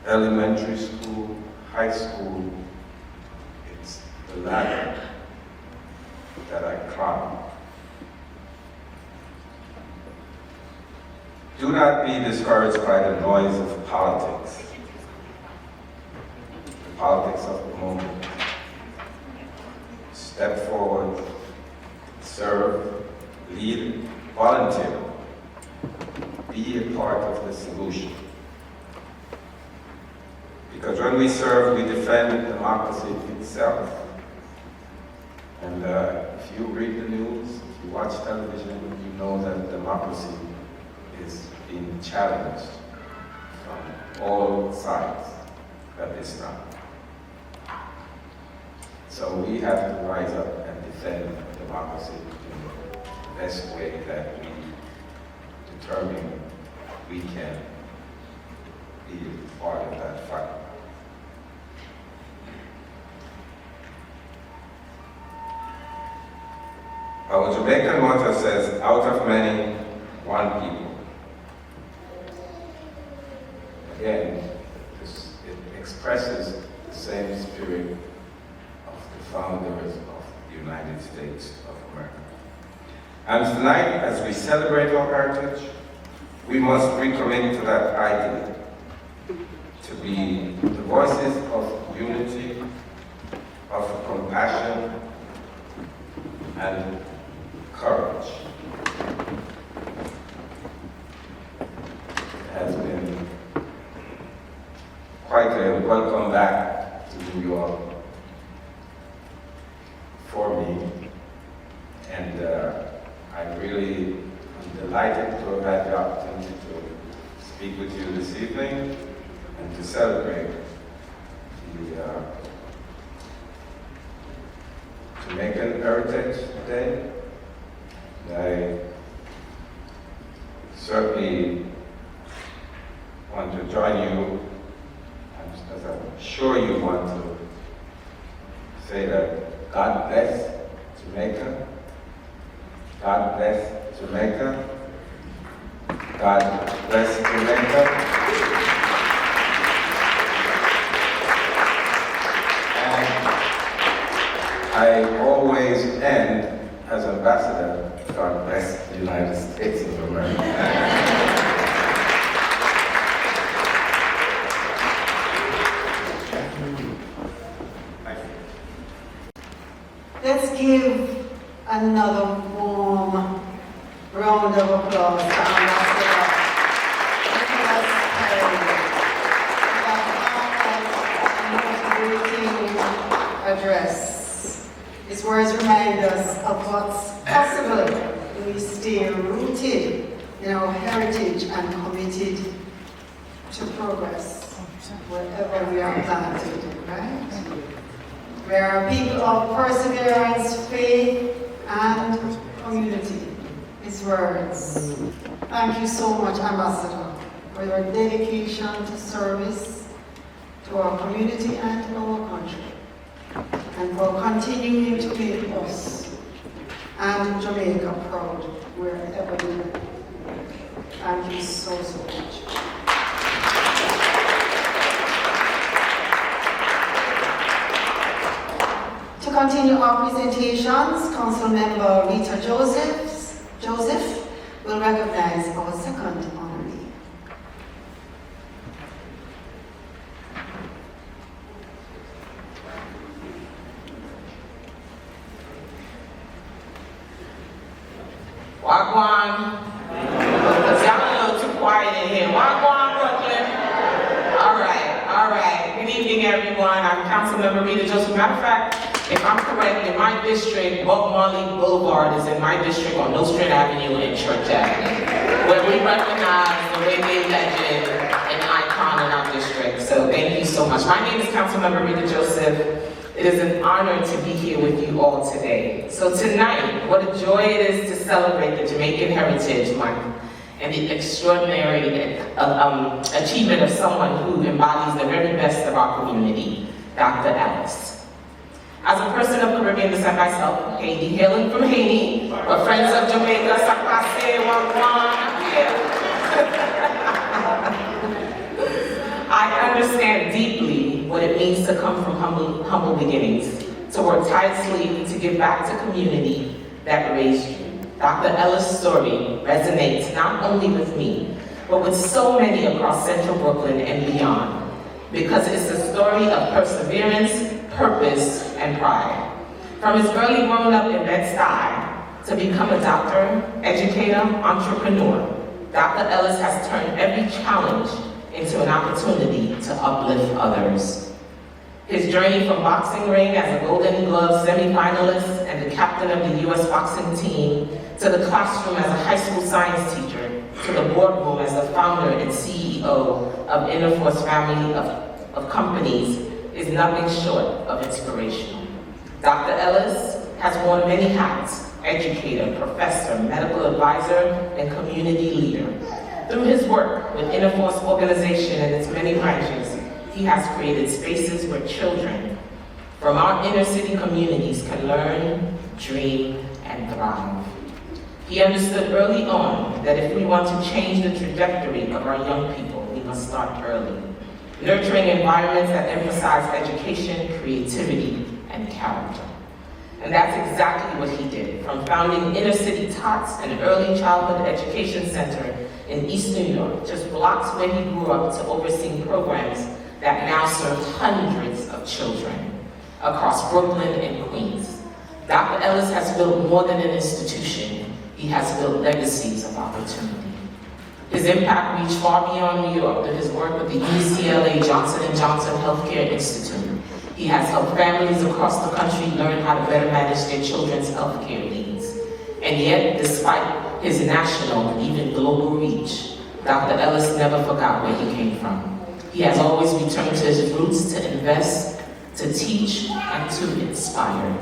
elementary school, high school. It's the ladder that I climb. Do not be discouraged by the noise of politics, the politics of the moment. Step forward, serve, lead, volunteer. Be a part of the solution. Because when we serve, we defend democracy itself. And if you read the news, if you watch television, you know that democracy is being challenged from all sides at this time. So we have to rise up and defend democracy in the best way that we determine we can be part of that fight. Our Jamaican motto says, out of many, one people. Again, it expresses the same spirit of the founders of the United States of America. And tonight, as we celebrate our heritage, we must recommit to that ideal, to be the voices of unity, of compassion, and courage. It has been quite a welcome back to New York for me, and I really am delighted to have had the opportunity to speak with you this evening and to celebrate the Jamaican Heritage Day. I certainly want to join you, as I'm sure you want to, say that God bless Jamaica, God bless Jamaica, God bless Jamaica. And I always end as ambassador, God bless the United States of America. Let's give another warm round of applause to Ambassador Nicholas Perry for that motivating address. His words remind us of what's possible when we stay rooted in our heritage and committed to progress wherever we are planted, right? We are a people of perseverance, faith, and community. His words. Thank you so much, Ambassador, for your dedication to service to our community and our country, and for continuing to make us and Jamaica proud wherever we go. Thank you so much. To continue our presentations, Council Member Rita Joseph will recognize our second honoree. Wagwan. Y'all a little too quiet in here. Wagwan, Brooklyn. All right. Good evening, everyone. I'm Councilmember Rita Joseph. Matter of fact, if I'm correct, in my district, Bob Marley Boulevard is in my district on Nostrand Avenue and Church Avenue, where we recognize the reggae legend and icon in our district. So thank you so much. My name is Councilmember Rita Joseph. It is an honor to be here with you all today. So tonight, what a joy it is to celebrate the Jamaican Heritage Month and the extraordinary achievement of someone who embodies the very best of our community, Dr. Ellis. As a person of Caribbean descent myself, Haiti, hailing from Haiti, but friends of Jamaica, Sakpase, Wagwan, I understand deeply what it means to come from humble beginnings, to work tirelessly to give back to community that raised you. Dr. Ellis' story resonates not only with me, but with so many across Central Brooklyn and beyond, because it's a story of perseverance, purpose, and pride. From his early growing up in Bed-Stuy to become a doctor, educator, entrepreneur, Dr. Ellis has turned every challenge into an opportunity to uplift others. His journey from boxing ring as a Golden Glove semifinalist and the captain of the U.S. boxing team, to the classroom as a high school science teacher, to the boardroom as the founder and CEO of Interforce family of companies, is nothing short of inspirational. Dr. Ellis has worn many hats: educator, professor, medical advisor, and community leader. Through his work with Interforce organization and its many branches, he has created spaces where children from our inner city communities can learn, dream, and thrive. He understood early on that if we want to change the trajectory of our young people, we must start early, nurturing environments that emphasize education, creativity, and character. And that's exactly what he did, from founding Inner City Tots, an early childhood education center in East New York, just blocks where he grew up, to overseeing programs that now serve hundreds of children across Brooklyn and Queens. Dr. Ellis has built more than an institution. He has built legacies of opportunity. His impact reached far beyond New York through his work with the UCLA Johnson & Johnson Healthcare Institute. He has helped families across the country learn how to better manage their children's healthcare needs. And yet, despite his national, even global reach, Dr. Ellis never forgot where he came from. He has always returned to his roots to invest, to teach, and to inspire.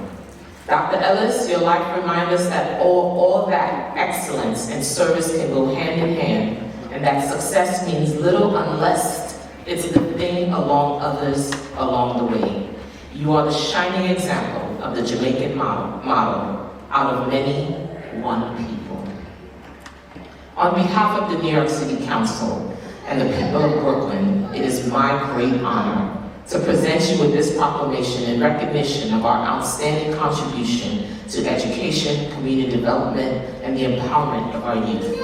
Dr. Ellis, your life reminds us that all that excellence and service can go hand in hand, and that success means little unless it's lifting along others along the way. You are the shining example of the Jamaican model out of many, one people. On behalf of the New York City Council and the people of Brooklyn, it is my great honor to present you with this proclamation in recognition of our outstanding contribution to education, community development, and the empowerment of our youth.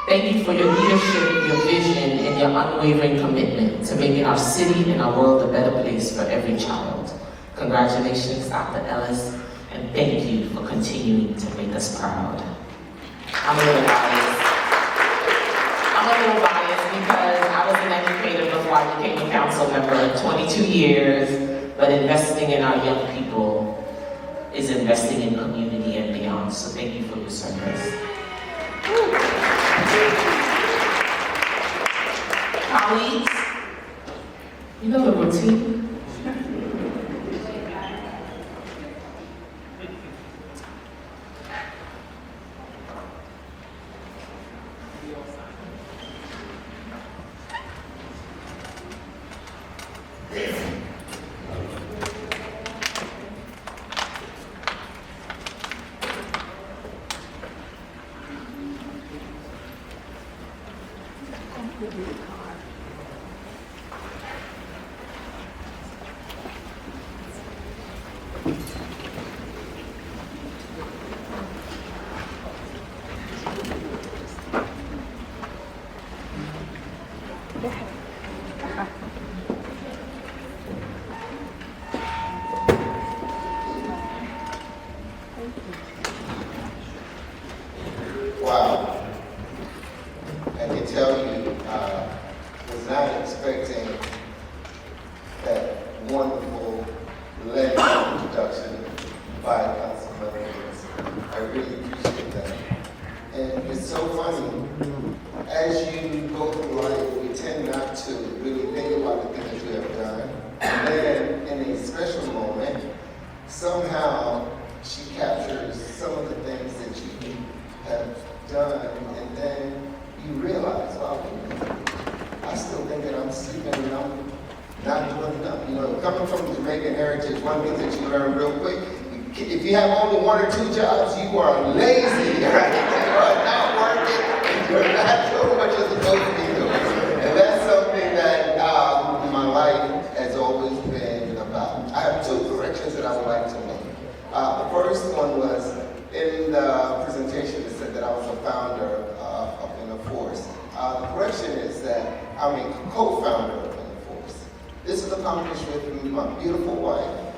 Thank you for your leadership, your vision, and your unwavering commitment to making our city and our world a better place for every child. Congratulations, Dr. Ellis, and thank you for continuing to make us proud. I'm a little biased because I was an educator before I became a council member, 22 years, but investing in our young people is investing in community and beyond, so thank you for your service. Colleagues, you know the routine. Wow. I can tell you, was not expecting that wonderful letter of introduction by Council members. I really appreciate that. And it's so funny, as you go through life, we tend not to really think about the things you have done. And then in a special moment, somehow she captures some of the things that you have done, and then you realize, wow, I still think that I'm sleeping and I'm not doing enough. You know, coming from Jamaican heritage, one thing that you learn real quick, if you have only one or two jobs, you are lazy, right? You are not working, and you're not doing what you're supposed to be doing. And that's something that my life has always been about. I have two corrections that I would like to make. The first one was in the presentation that said that I was a founder of Inner Force. The correction is that I'm a co-founder of Inner Force. This is accomplished with my beautiful wife,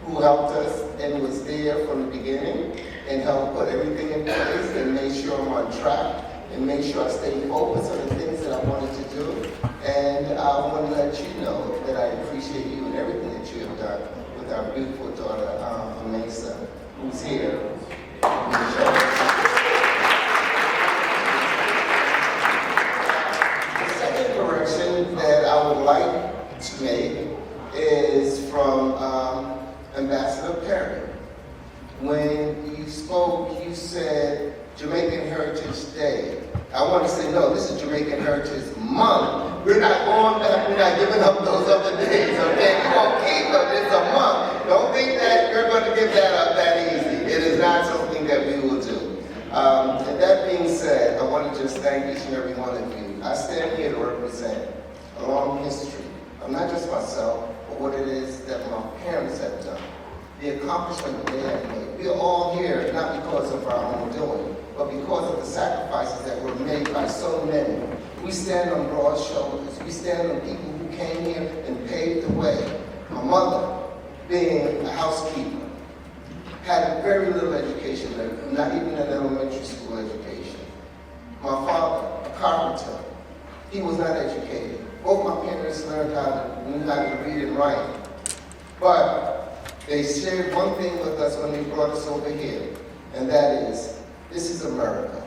who helped us and was there from the beginning and helped put everything in place and made sure I'm on track and made sure I stayed focused on the things that I wanted to do. And I want to let you know that I appreciate you and everything that you have done with our beautiful daughter, Mesa, who's here. The second correction that I would like to make is from Ambassador Perry. When you spoke, you said Jamaican Heritage Day. I want to say, no, this is Jamaican Heritage Month. We're not going back, we're not giving up those other days, okay? We're going to keep them, it's a month. Don't think that you're going to give that up that easy. It is not something that we will do. And that being said, I want to just thank each and every one of you. I stand here to represent a long history of not just myself, but what it is that my parents have done. The accomplishment that they have made. We are all here not because of our own doing, but because of the sacrifices that were made by so many. We stand on broad shoulders. We stand on people who came here and paved the way. My mother, being a housekeeper, had very little education, not even an elementary school education. My father, a carpenter, he was not educated. Both my parents knew how to read and write. But they shared one thing with us when they brought us over here, and that is, this is America.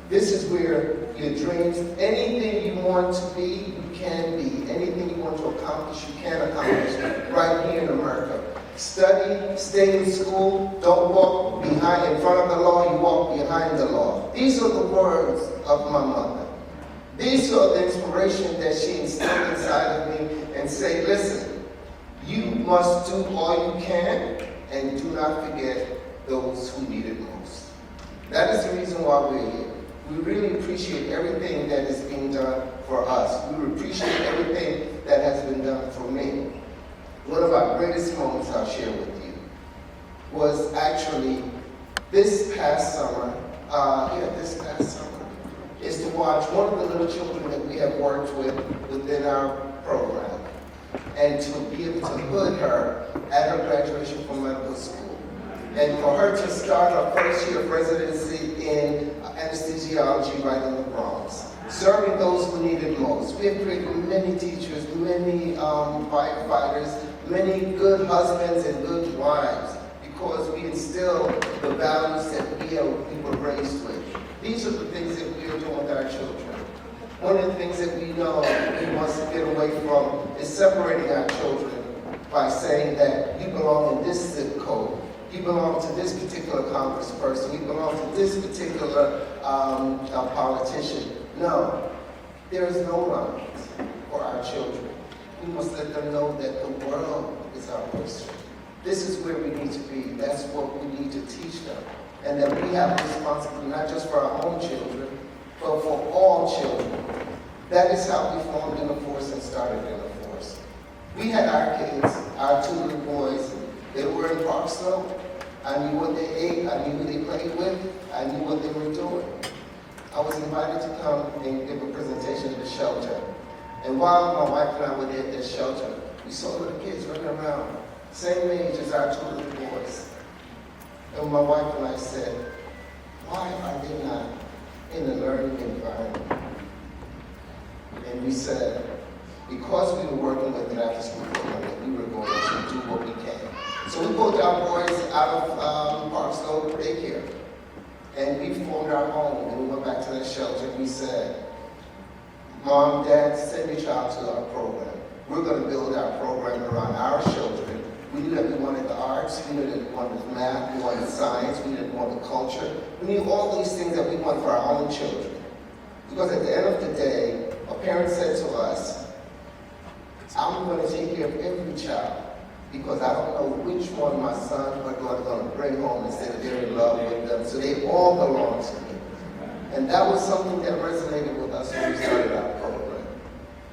This is where your dreams, anything you want to be, you can be. Anything you want to accomplish, you can accomplish right here in America. Study, stay in school, don't walk in front of the law, you walk behind the law. These are the words of my mother. These are the inspiration that she instilled inside of me and say, listen, you must do all you can and do not forget those who need it most. That is the reason why we're here. We really appreciate everything that is being done for us. We appreciate everything that has been done for me. One of our greatest moments I'll share with you was actually this past summer, is to watch one of the little children that we have worked with within our program and to be able to hood her at her graduation from medical school. And for her to start her first year of residency in anesthesiology right in the Bronx, serving those who need it most. We have created many teachers, many firefighters, many good husbands and good wives, because we instill the values that we were raised with. These are the things that we are doing with our children. One of the things that we know we must get away from is separating our children by saying that you belong in this zip code. You belong to this particular congressperson. You belong to this particular politician. No, there is no lines for our children. We must let them know that the world is our oyster. This is where we need to be. That's what we need to teach them. And that we have responsibility not just for our own children, but for all children. That is how we formed in the force and started in the force. We had our kids, our two little boys, they were in Parksville. I knew what they ate, I knew who they played with, I knew what they were doing. I was invited to come and give a presentation at the shelter. And while my wife and I were there at the shelter, we saw little kids running around, same age as our two little boys. And my wife and I said, why are they not in a learning environment? And we said, because we were working with an after-school program, that we were going to do what we can. So we pulled our boys out of Parksville daycare, and we formed our home, and we went back to that shelter, and we said, Mom, Dad, send your child to our program. We're going to build our program around our children. We knew that we wanted the arts, we knew that we wanted math, we wanted science, we knew that we wanted culture. We knew all these things that we want for our own children. Because at the end of the day, a parent said to us, I'm going to take care of every child because I don't know which one my son or daughter is going to bring home and say that they're in love with them. So they all belong to me. And that was something that resonated with us when we started our program.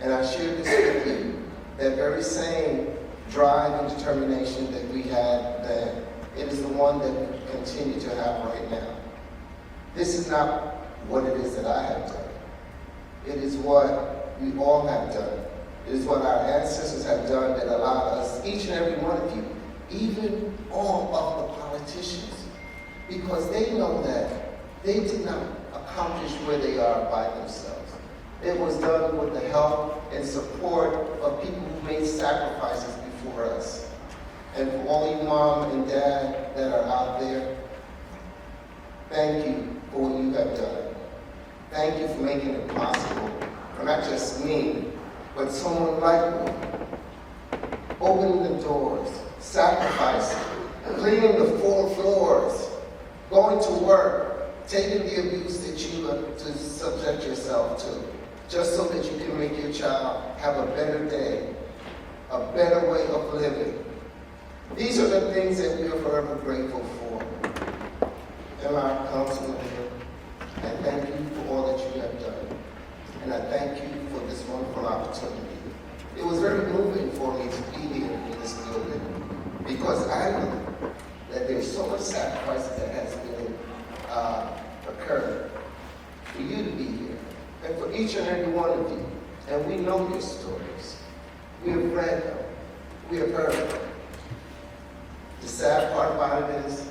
And I shared this with you, that very same drive and determination that we had then, it is the one that we continue to have right now. This is not what it is that I have done. It is what we all have done. It is what our ancestors have done that allowed us, each and every one of you, even all of the politicians, because they know that they did not accomplish where they are by themselves. It was done with the help and support of people who made sacrifices before us. And for all you mom and dad that are out there, thank you for what you have done. Thank you for making it possible for not just me, but someone like me. Opening the doors, sacrificing, cleaning the 4 floors, going to work, taking the abuse that you to subject yourself to, just so that you can make your child have a better day, a better way of living. These are the things that we are forever grateful for. And our councilman here, I thank you for all that you have done. And I thank you for this wonderful opportunity. It was very moving for me to be here in this building because I know that there's so much sacrifice that has been occurred for you to be here and for each and every one of you And we know your stories. We have read them. We have heard them. The sad part about it is,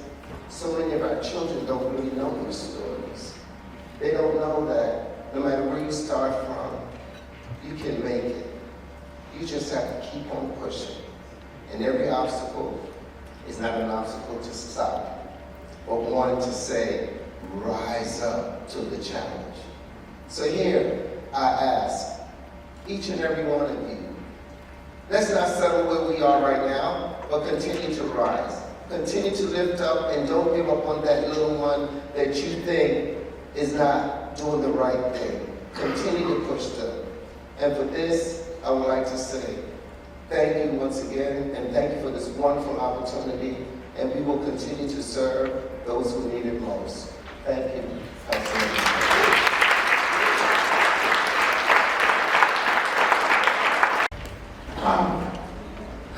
so many of our children don't really know your stories. They don't know that no matter where you start from, you can make it. You just have to keep on pushing. And every obstacle is not an obstacle to stop, but one to say, rise up to the challenge. So here, I ask each and every one of you, let's not settle where we are right now, but continue to rise. Continue to lift up and don't give up on that little one that you think is not doing the right thing. Continue to push them. And for this, I would like to say thank you once again, and thank you for this wonderful opportunity, and we will continue to serve those who need it most. Thank you.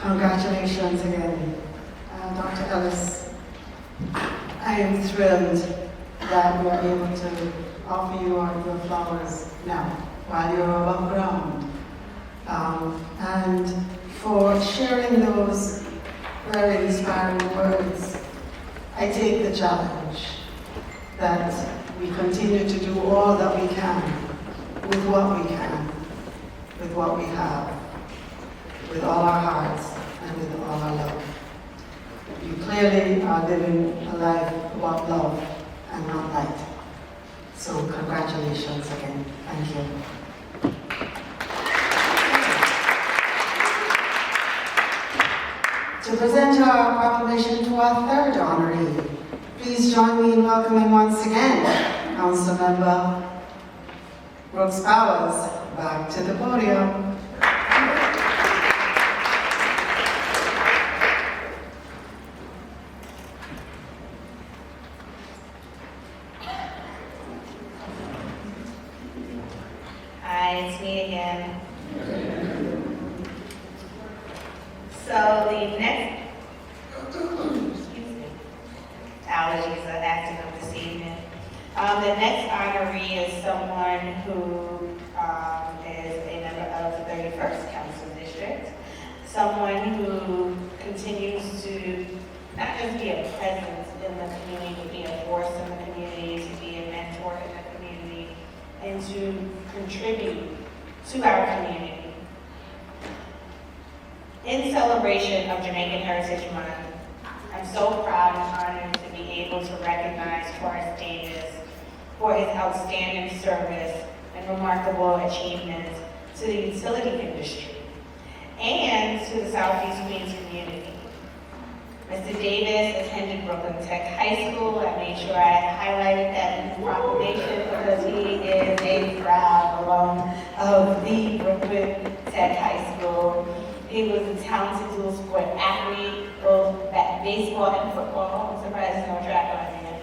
Congratulations again, Dr. Ellis. I am thrilled that we are able to offer you your flowers now while you're above ground. And for sharing those very inspiring words, I take the challenge that we continue to do all that we can with what we can, with what we have, with all our hearts and with all our love. You clearly are living a life about love and not light. So congratulations again. Thank you. To present our proclamation to our third honoree, please join me in welcoming once again Councilmember Brooks Powers back to the podium. Hi, it's me again. So the next, allergies are acting up this evening. The next honoree is someone who is a member of the 31st Council District, someone who continues to not just be a presence in the community, but be a force in the community, to be a mentor in the community, and to contribute to our community. In celebration of Jamaican Heritage Month, I'm so proud and honored to be able to recognize Horace Davis for his outstanding service and remarkable achievements to the utility industry and to the Southeast Queens community. Mr. Davis attended Brooklyn Tech High School. I made sure I highlighted that in the proclamation because he is a proud alum of the Brooklyn Tech High School. He was a talented dual sport athlete, both baseball and football. I'm surprised there's no track on here.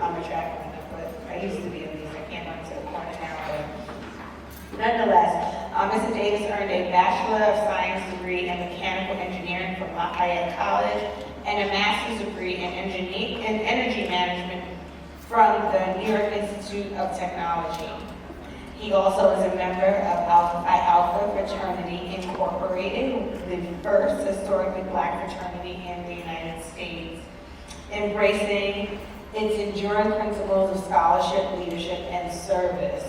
I'm a track runner, but I used to be at least. I can't run to the corner now, but nonetheless, Mr. Davis earned a Bachelor of Science degree in Mechanical Engineering from Lafayette College and a Master's degree in Energy Management from the New York Institute of Technology. He also is a member of Alpha Phi Alpha Fraternity Incorporated, the first historically Black fraternity in the United States, embracing its enduring principles of scholarship, leadership, and service.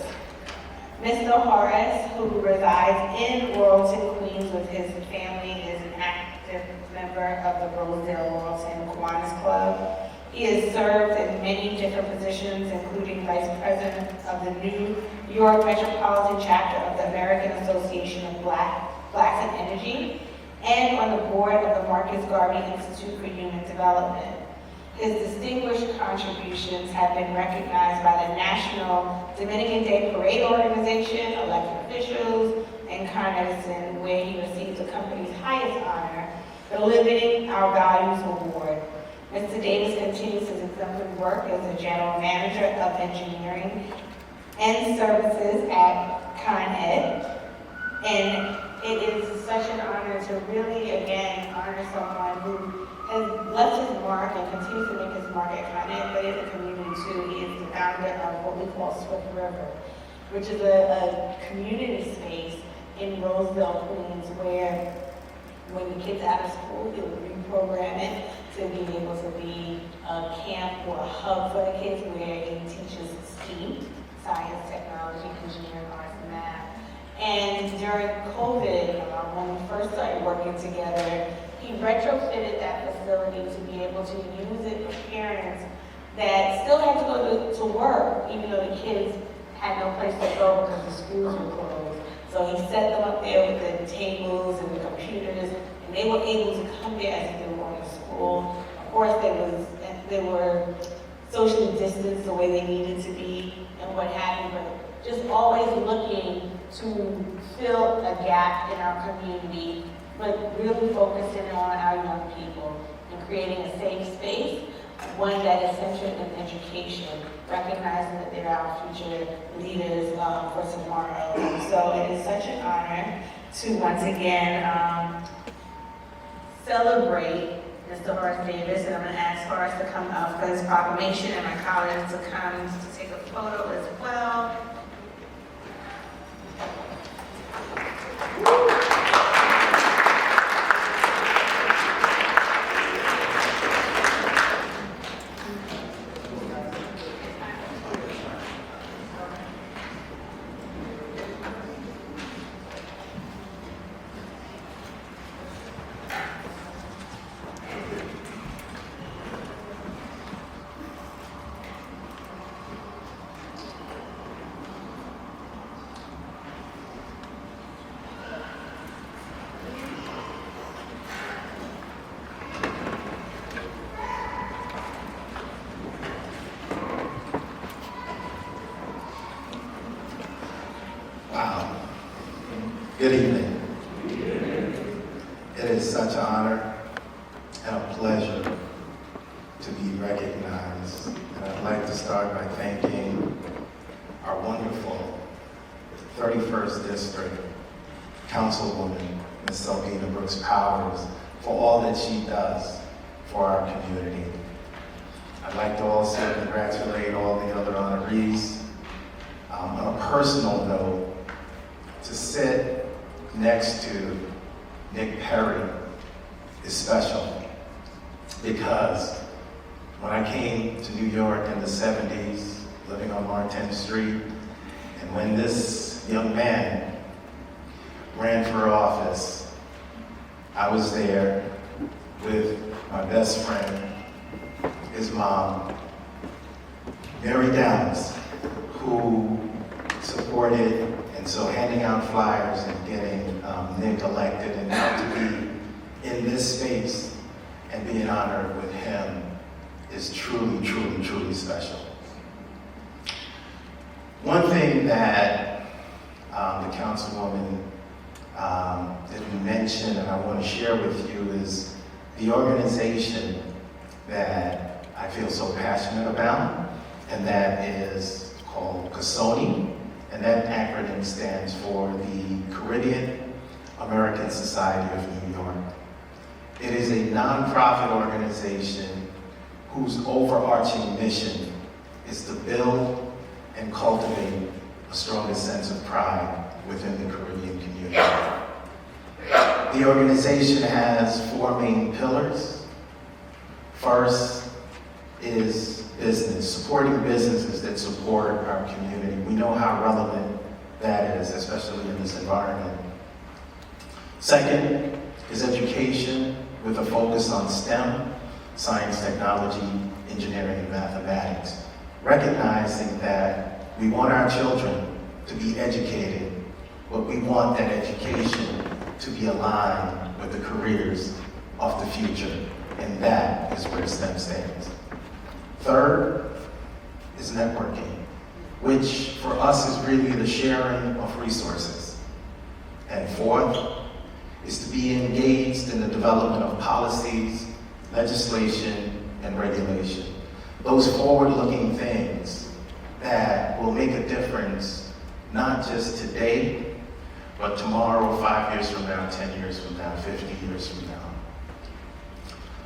Mr. Horace, who resides in Royalton, Queens with his family, is an active member of the Rosedale Royalton Kiwanis Club. He has served in many different positions, including Vice President of the New York Metropolitan Chapter of the American Association of Blacks in Energy, and on the board of the Marcus Garvey Institute for Human Development. His distinguished contributions have been recognized by the National Dominican Day Parade Organization, elected officials, and Con Edison, where he received the company's highest honor, the Living Our Values Award. Mr. Davis continues his exemplary work as the General Manager of Engineering and Services at Con Ed, and it is such an honor to really, again, honor someone who has left his mark and continues to make his mark at Con Ed, but in the community too. He is the founder of what we call Swift River. which is a community space in Roseville, Queens, where when the kids out of school, they would reprogram it to be able to be a camp or a hub for the kids where it teaches STEAM, science, technology, engineering, arts, and math. And during COVID, when we first started working together, he retrofitted that facility to be able to use it for parents that still had to go to work, even though the kids had no place to go because the schools were closed. So he set them up there with the tables and the computers, and they were able to come there as if they were going to school. Of course, they were socially distanced the way they needed to be and what have you, but just always looking to fill a gap in our community, but really focusing on our young people and creating a safe space, one that is centered in education, recognizing that they're our future leaders for tomorrow. So it is such an honor to once again celebrate Mr. Horace Davis, and I'm going to ask Horace to come up for his proclamation and my colleagues to come to take a photo as well. Wow. Good evening. It is such an honor and a pleasure to be recognized. And I'd like to start by thanking our wonderful 31st District Councilwoman, Ms. Selena Brooks Powers, for all that she does for our community. I'd like to also congratulate all the other honorees. On a personal note, to sit next to Nick Perry is special because when I came to New York in the 70s, living on Martin Street, and when this young man ran for office, I was there with my best friend, his mom, Mary Downs, who supported, and so handing out flyers and getting Nick elected, and now to be in this space and being honored with him is truly, truly, truly special. One thing that the Councilwoman didn't mention and I want to share with you is the organization that I feel so passionate about, and that is called CASONI, and that acronym stands for the Caribbean American Society of New York. It is a nonprofit organization whose overarching mission is to build and cultivate a stronger sense of pride within the Caribbean community. The organization has 4 main pillars. First is business, supporting businesses that support our community. We know how relevant that is, especially in this environment. Second is education with a focus on STEM, science, technology, engineering, and mathematics, recognizing that we want our children to be educated, but we want that education to be aligned with the careers of the future, and that is where STEM stands. Third is networking, which for us is really the sharing of resources. And fourth is to be engaged in the development of policies, legislation, and regulation. Those forward-looking things that will make a difference, not just today, but tomorrow, 5 years from now, 10 years from now, 50 years from now.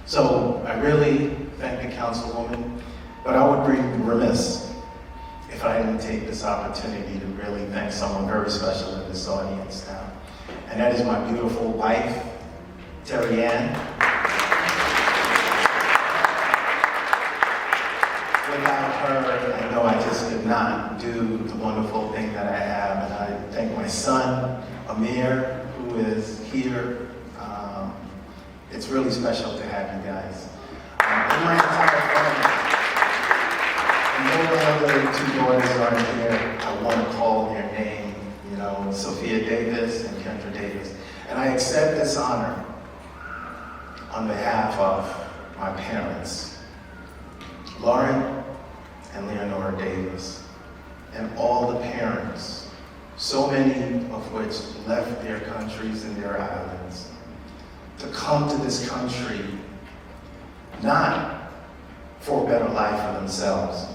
So I really thank the Councilwoman, but I would be remiss if if I didn't take this opportunity to really thank someone very special in this audience now. And that is my beautiful wife, Terry Ann. Without her, I know I just could not do the wonderful thing that I have. And I thank my son, Amir, who is here. It's really special to have you guys. And my entire family. And no other two daughters are here. I want to call their name, Sophia Davis and Kendra Davis. And I accept this honor on behalf of my parents, Lauren and Leonora Davis, and all the parents, so many of which left their countries and their islands to come to this country not for a better life for themselves,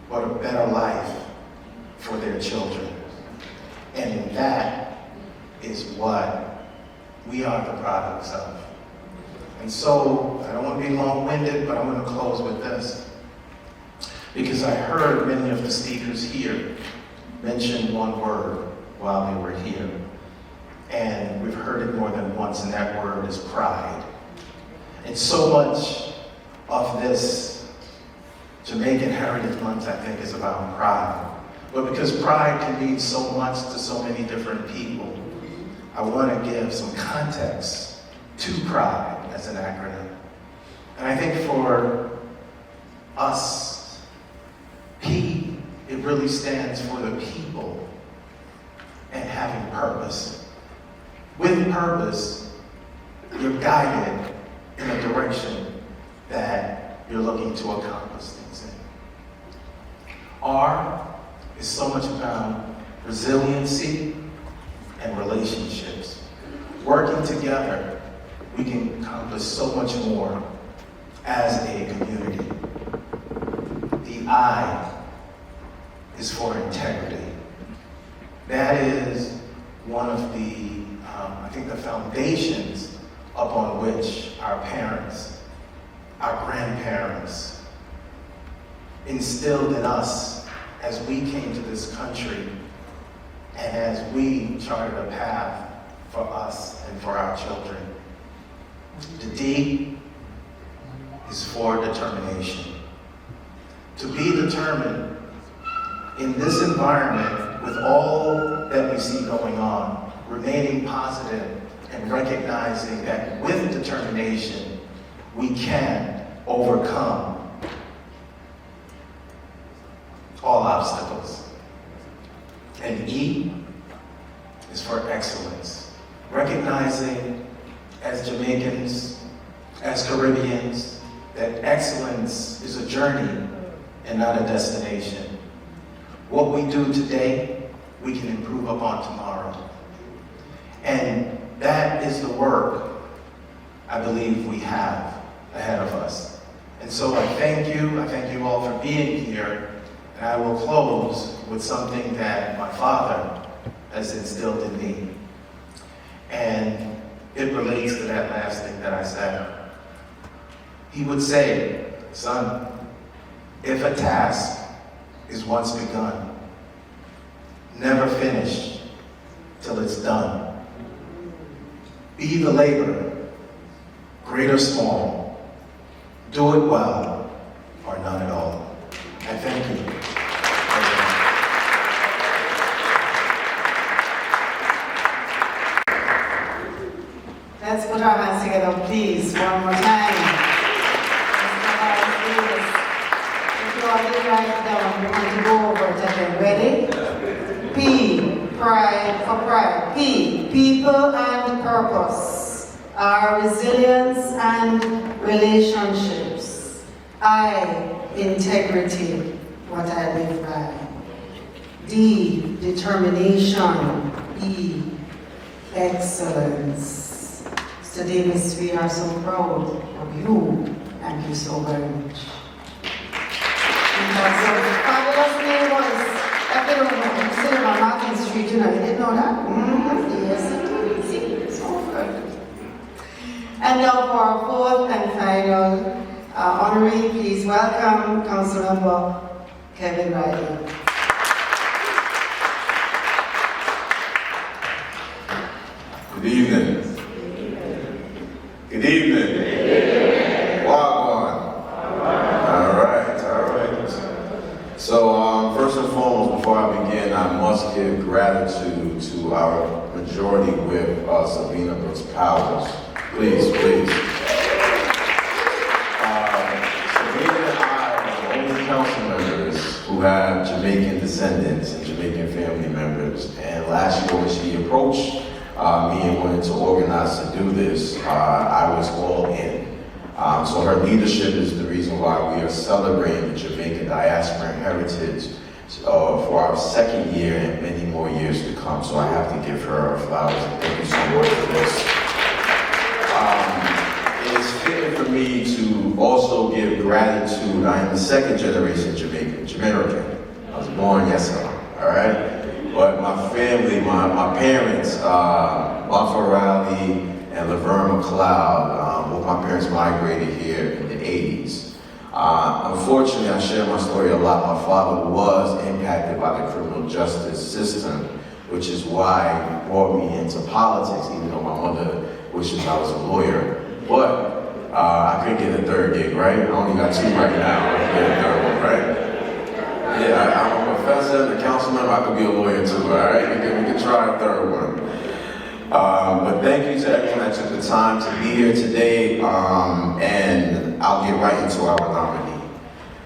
but a better life for their children. And that is what we are the products of. And so, I don't want to be long-winded, but I'm going to close with this. Because I heard many of the speakers here mention one word while they were here. And we've heard it more than once, and that word is pride. And so much of this Jamaican Heritage Month, I think, is about pride. But because pride can mean so much to so many different people, I want to give some context to pride as an acronym. And I think for us, P, it really stands for the people and having purpose. With purpose, you're guided in a direction that you're looking to accomplish things in. R is so much about resiliency and relationships. Working together, we can accomplish so much more as a community. The I is for integrity. That is one of the, I think, the foundations upon which our parents, our grandparents instilled in us as we came to this country and as we charted a path for us and for our children. The D is for determination. To be determined in this environment with all that we see going on, remaining positive and recognizing that with determination, we can overcome all obstacles. And E is for excellence. Recognizing as Jamaicans, as Caribbeans, that excellence is a journey and not a destination. What we do today, we can improve upon tomorrow. And that is the work I believe we have ahead of us. And so I thank you all for being here, and I will close with something that my father has instilled in me. And it relates to that last thing that I said. He would say, son, if a task is once begun, never finish till it's done. Be the laborer, great or small, do it well or none at all. I thank you. Let's put our hands together, please, one more time. If you all did write it down, we're going to go over it again. Ready? P, pride for pride. P, people and purpose. R, resilience and relationships. I, integrity, what I live by. D, determination. E, excellence. Mr. Davis, we are so proud of you. Thank you so very much. That's a fabulous neighbors. I don't know, sitting on Martin Street, you didn't know that? Yes, it is. So good. And now for our fourth and final honoree, please welcome Councilmember Kevin Riley. Good evening. Good evening. Wagwan. All right. So, first and foremost, before I begin, I must give gratitude to our majority whip, Sabina Brooks Powers. Please. Sabina and I are the only council members who have Jamaican descendants and Jamaican family members. And last year when she approached me and wanted to organize to do this, I was all in. So her leadership is the reason why we are celebrating the Jamaican diaspora and heritage for our second year and many more years to come. So I have to give her flowers and thank you so much for this. It is fitting for me to also give gratitude. I am the second generation Jamaican. I was born yesterday, all right? But my family, my parents, Buffer Riley and Laverne McLeod, both my parents migrated here in the 80s. Unfortunately, I share my story a lot. My father was impacted by the criminal justice system, which is why he brought me into politics, even though my mother wishes I was a lawyer. But I couldn't get a third gig, right? I only got two right now. I can get a third one, right? Yeah, I'm a professor and a council member. I could be a lawyer too, all right? We can try a third one. But thank you to everyone that took the time to be here today, and I'll get right into our nominee.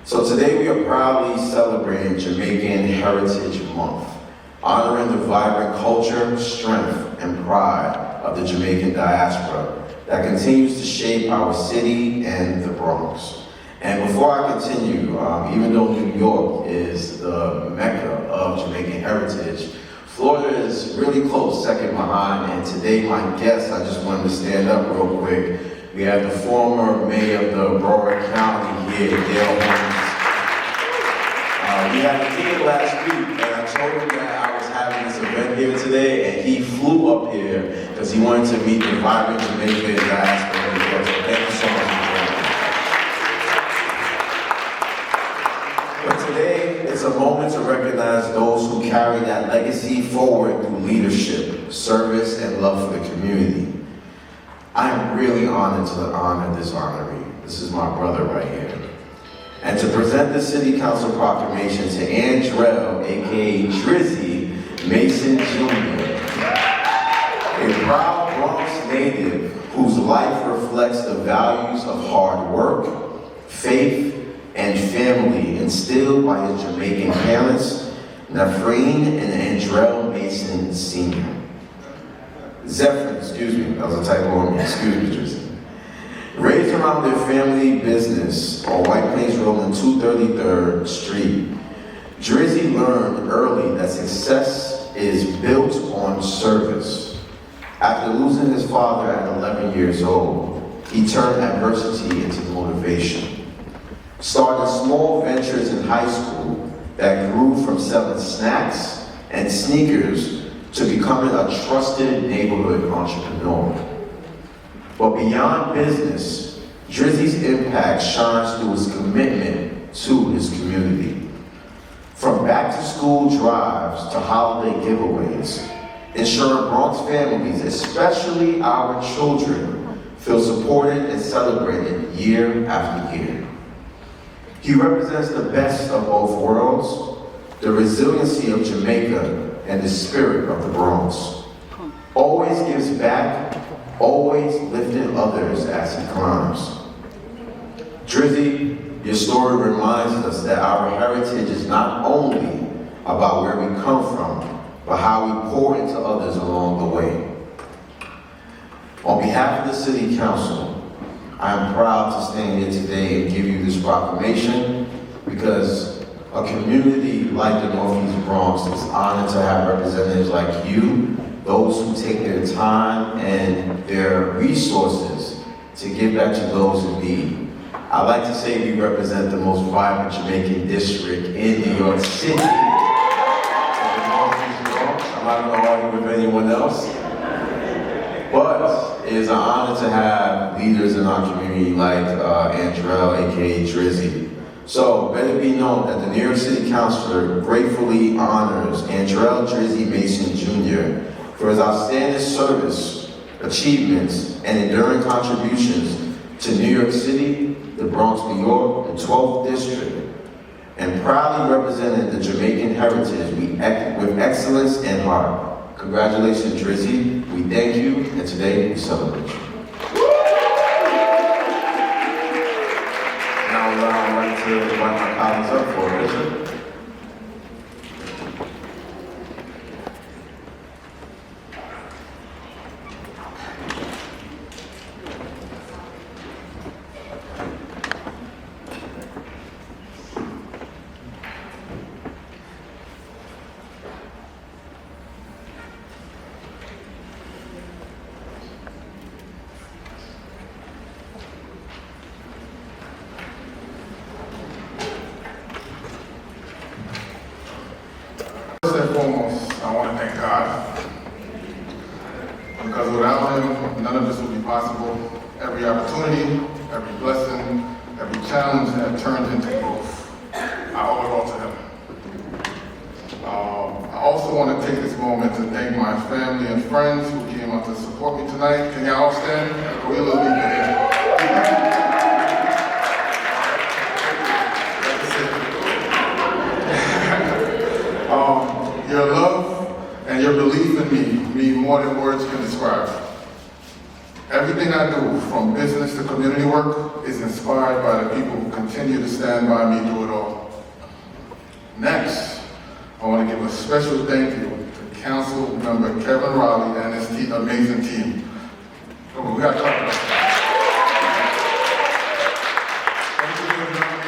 So today we are proudly celebrating Jamaican Heritage Month, honoring the vibrant culture, strength, and pride of the Jamaican diaspora that continues to shape our city and the Bronx. And before I continue, even though New York is the mecca of Jamaican heritage, Florida is really close, second behind, and today my guest, I just wanted to stand up real quick. We have the former mayor of the Broward County here, Dale Holmes. We had a meeting last week, and I told him that I was having this event here today, and he flew up here because he wanted to meet the vibrant Jamaican diaspora. So thank you so much for joining me. But today, it's a moment to recognize those who carry that legacy forward through leadership, service, and love for the community. I am really honored to honor this honoree. This is my brother right here. And to present the City Council proclamation to Andrell, aka Drizzy Mason Jr., a proud Bronx native whose life reflects the values of hard work, faith, and family instilled by his Jamaican parents, Nafreen and Andrell Mason Sr. Zephyr, excuse me, that was a typo on me, excuse me, Drizzy. Raised around their family business on White Plains Road and 233rd Street, Drizzy learned early that success is built on service. After losing his father at 11 years old, he turned adversity into motivation. Started small ventures in high school that grew from selling snacks and sneakers to becoming a trusted neighborhood entrepreneur. But beyond business, Drizzy's impact shines through his commitment to his community. From back-to-school drives to holiday giveaways, ensuring Bronx families, especially our children, feel supported and celebrated year after year. He represents the best of both worlds, the resiliency of Jamaica and the spirit of the Bronx. Always gives back, always lifting others as he climbs. Drizzy, your story reminds us that our heritage is not only about where we come from, but how we pour into others along the way. On behalf of the City Council, I am proud to stand here today and give you this proclamation because a community like the Northeast Bronx is honored to have representatives like you, those who take their time and their resources to give back to those in need. I like to say we represent the most vibrant Jamaican district in New York City. The Northeast Bronx. I'm not going to argue with anyone else. But it is an honor to have leaders in our community like Andrell, aka Drizzy. So, let it be known that the New York City Council gratefully honors Andrell Drizzy Mason Jr. for his outstanding service, achievements, and enduring contributions to New York City, the Bronx, New York, the 12th District, and proudly represented the Jamaican heritage with excellence and heart. Congratulations, Drizzy. We thank you, and today we celebrate you. Now, I'd like to invite my colleagues up for a picture. First and foremost, I want to thank God, because without Him, none of this would be possible. Every opportunity, every blessing, every challenge that turned into growth, I owe it all to Him. I also want to take this moment to thank my family and friends who came out to support me tonight. Can y'all all stand? Can we a little bit here? Your love and your belief in me mean more than words can describe. Everything I do, from business to community work, is inspired by the people who continue to stand by me through it all. Next, I want to give a special thank you to Council Member Kevin Raleigh and his amazing team. Come on, we got to talk about that.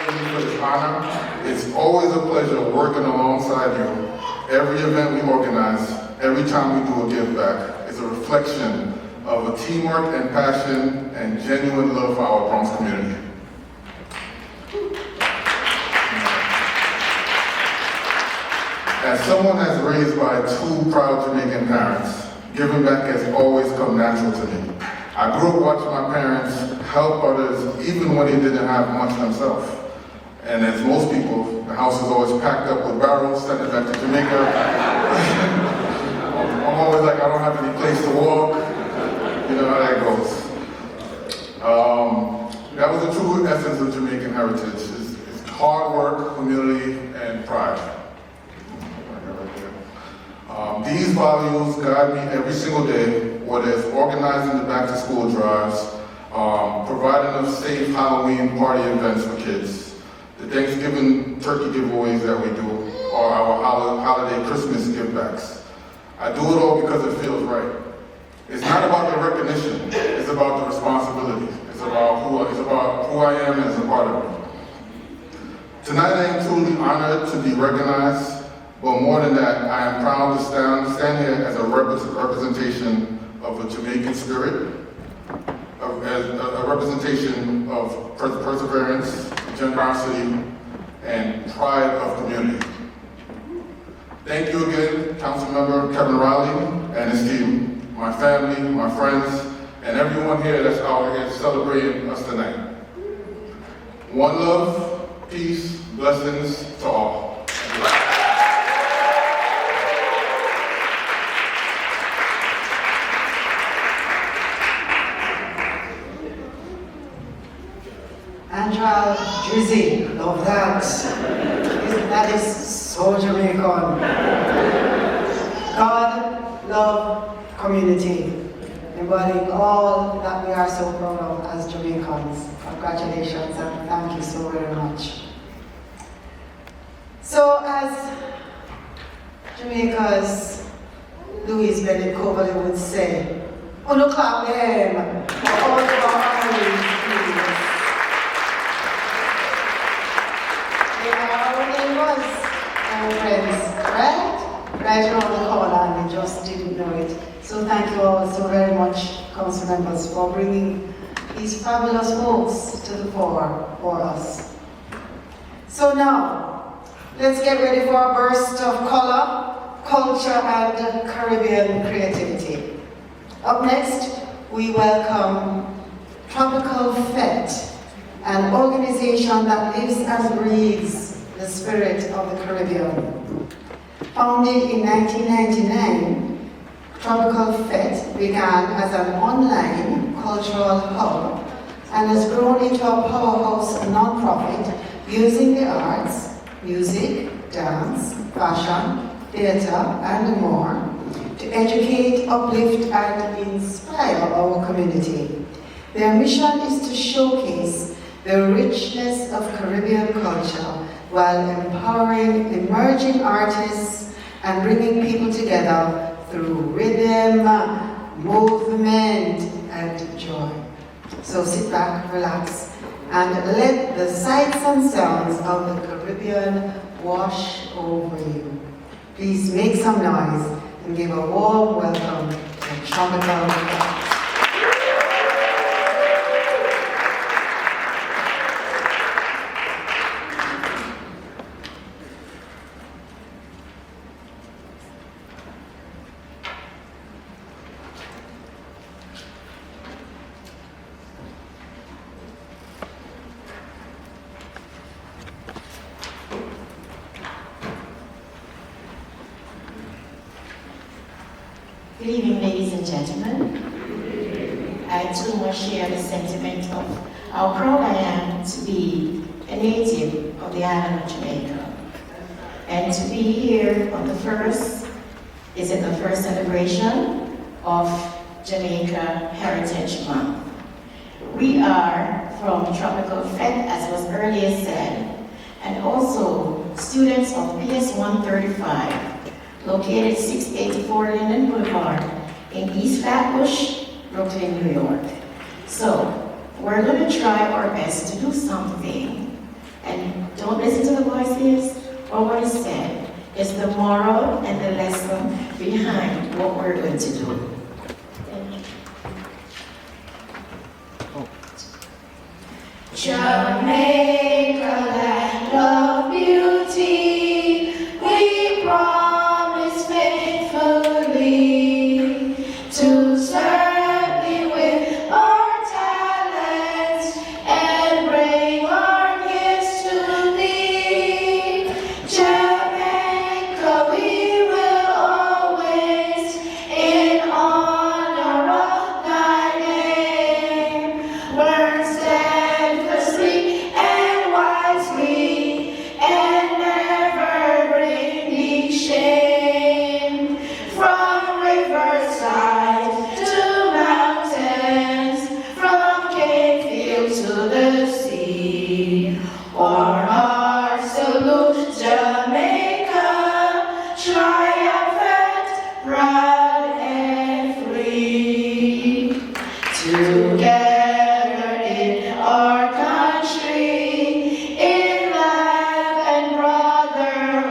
Thank you for this honor. It's always a pleasure working alongside you. Every event we organize, every time we do a give back, is a reflection of a teamwork and passion and genuine love for our Bronx community. As someone that's raised by two proud Jamaican parents, giving back has always come natural to me. I grew up watching my parents help others even when they didn't have much themselves. And as most people, the house is always packed up with barrels, sent it back to Jamaica. I'm always like, I don't have any place to walk. You know how that goes. That was the true essence of Jamaican heritage. It's hard work, community, and pride. These values guide me every single day, whether it's organizing the back-to-school drives, providing a safe Halloween party events for kids, the Thanksgiving turkey giveaways that we do, or our holiday Christmas give-backs. I do it all because it feels right. It's not about the recognition, it's about the responsibility. It's about who I am as a part of it. Tonight I am truly honored to be recognized, but more than that, I am proud to stand here as a representation of a Jamaican spirit, as a representation of perseverance, generosity, and pride of community. Thank you again, Councilmember Kevin Raleigh and his team, my family, my friends, and everyone here that's out here celebrating us tonight. One love, peace, blessings to all. Andrell Drizzy, love that. That is so Jamaican. God, love, community, embodying all that we are so proud of as Jamaicans. Congratulations and thank you so very much. So as Jamaica's Louise Bennett Coverley would say, "Uno clap them for all of our honorees, please." They are our neighbors, our friends, right? Right around the corner, and we just didn't know it. So thank you all so very much, council members, for bringing these fabulous folks to the fore for us. So now, let's get ready for a burst of color, culture, and Caribbean creativity. Up next, we welcome Tropical Fete an organization that lives and breathes the spirit of the Caribbean. Founded in 1999, Tropical Fete began as an online cultural hub and has grown into a powerhouse non-profit using the arts, music, dance, fashion, theatre, and more to educate, uplift, and inspire our community. Their mission is to showcase the richness of Caribbean culture while empowering emerging artists and bringing people together through rhythm, movement, and joy. So sit back, relax, and let the sights and sounds of the Caribbean wash over you. Please make some noise and give a warm welcome to Tropical Fete. Good evening, ladies and gentlemen. I too must share the sentiment of how proud I am to be a native of the island of Jamaica. And to be here on the first celebration of Jamaica Heritage Month. We are from Tropical Fete, as was earlier said, and also students of PS 135, located 684 Linden Boulevard in East Flatbush, Brooklyn, New York. So, we're going to try our best to do something. And don't listen to the voices or what is said. It's the moral and the lesson behind what we're going to do. Thank you. Jamaica, land of beauty, we promise faithfully to serve thee with our talents and bring our gifts to thee. Jamaica, we will always in honor of thy name learn steadfastly and wisely and never bring thee shame. From riverside to mountains, from Cape Field to the sea, our hearts salute Jamaica, triumphant, proud and free. Together in our country, in love and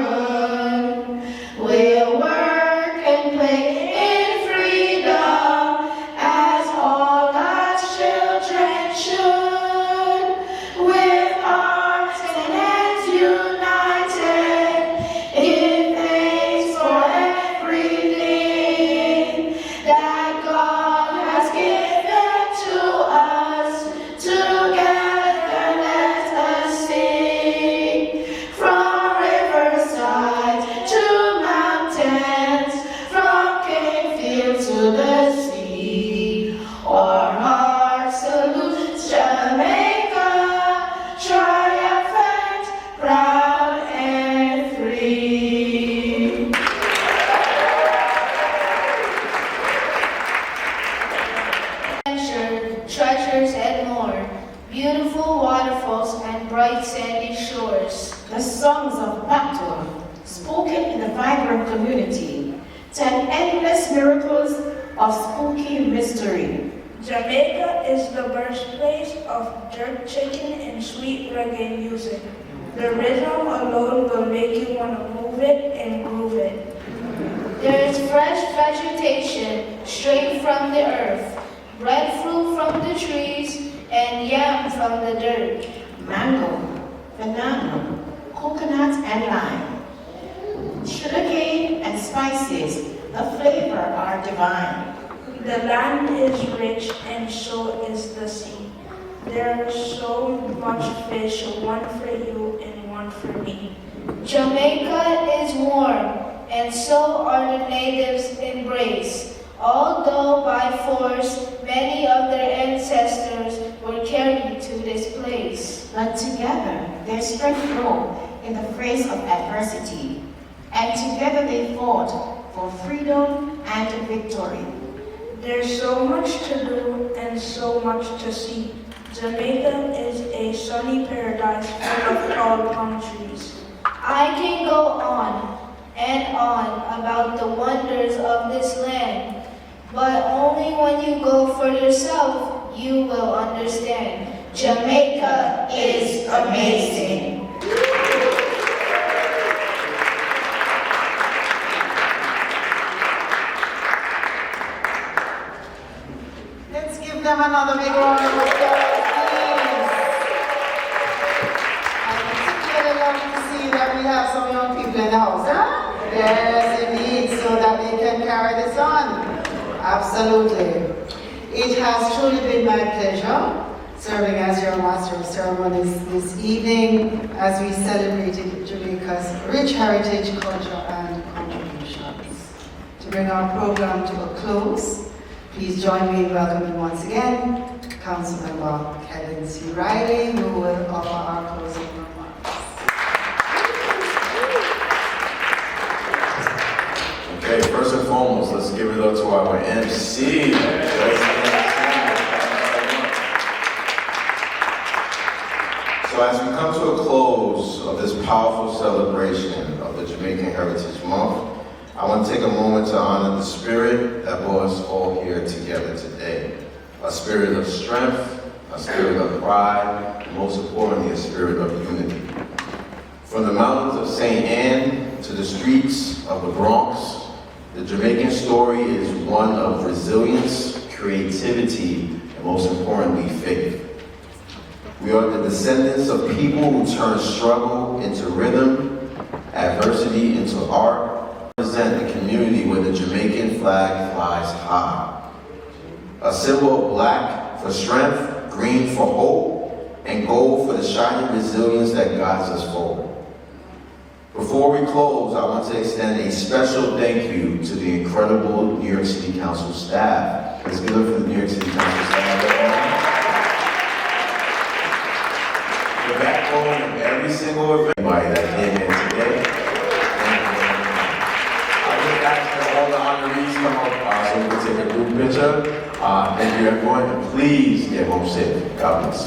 brotherhood, we'll work and play in freedom as all God's children should. With hearts and hands united, give thanks for everything that God has given to us. Together let us sing. From riverside to mountains, from Cape Field to the sea, our hearts salute Jamaica, triumphant, proud and free. Adventure, treasures and more, beautiful waterfalls and bright sandy shores. The songs of battle, spoken in a vibrant community, tell endless miracles of spooky mystery. Jamaica is the birthplace of jerk chicken and sweet reggae music. The rhythm alone will make you want to move it and groove it. There is fresh vegetation straight from the earth, breadfruit from the trees, and yam from the dirt. Mango, banana, coconut and lime, sugarcane and spices, the flavor are divine. The land is rich and so is the sea. There's so much fish, one for you and one for me. Jamaica is warm, and so are the natives' embrace. Although by force, many of their ancestors were carried to this place. But together, their strength grew in the face of adversity, and together they fought for freedom and victory. There's so much to do and so much to see. Jamaica is a sunny paradise full of tall palm trees. I can go on and on about the wonders of this land, but only when you go for yourself, you will understand. Jamaica is amazing. Let's give them another big round of applause, please. I particularly love to see that we have some young people in the house, huh? Yes, indeed, so that they can carry this on. Absolutely. It has truly been my pleasure serving as your master of ceremonies this evening as we celebrated Jamaica's rich heritage, culture, and contributions. To bring our program to a close, please join me in welcoming once again Councilmember Kevin C. Riley, who will offer our closing remarks. Okay, first and foremost, let's give it up to our MC. So as we come to a close of this powerful celebration of the Jamaican Heritage Month, I want to take a moment to honor the spirit that brought us all here together today. A spirit of strength, a spirit of pride, and most importantly, a spirit of unity. From the mountains of St. Anne to the streets of the Bronx, the Jamaican story is one of resilience, creativity, and most importantly, faith. We are the descendants of people who turned struggle into rhythm, adversity into art, represent the community where the Jamaican flag flies high. A symbol of black for strength, green for hope, and gold for the shining resilience that guides us forward. Before we close, I want to extend a special thank you to the incredible New York City Council staff. Let's give it up for the New York City Council staff. The backbone of every single event, everybody that came in today. I would ask that all the honorees come up so we can take a group picture. Thank you everyone, and please get home safe. God bless.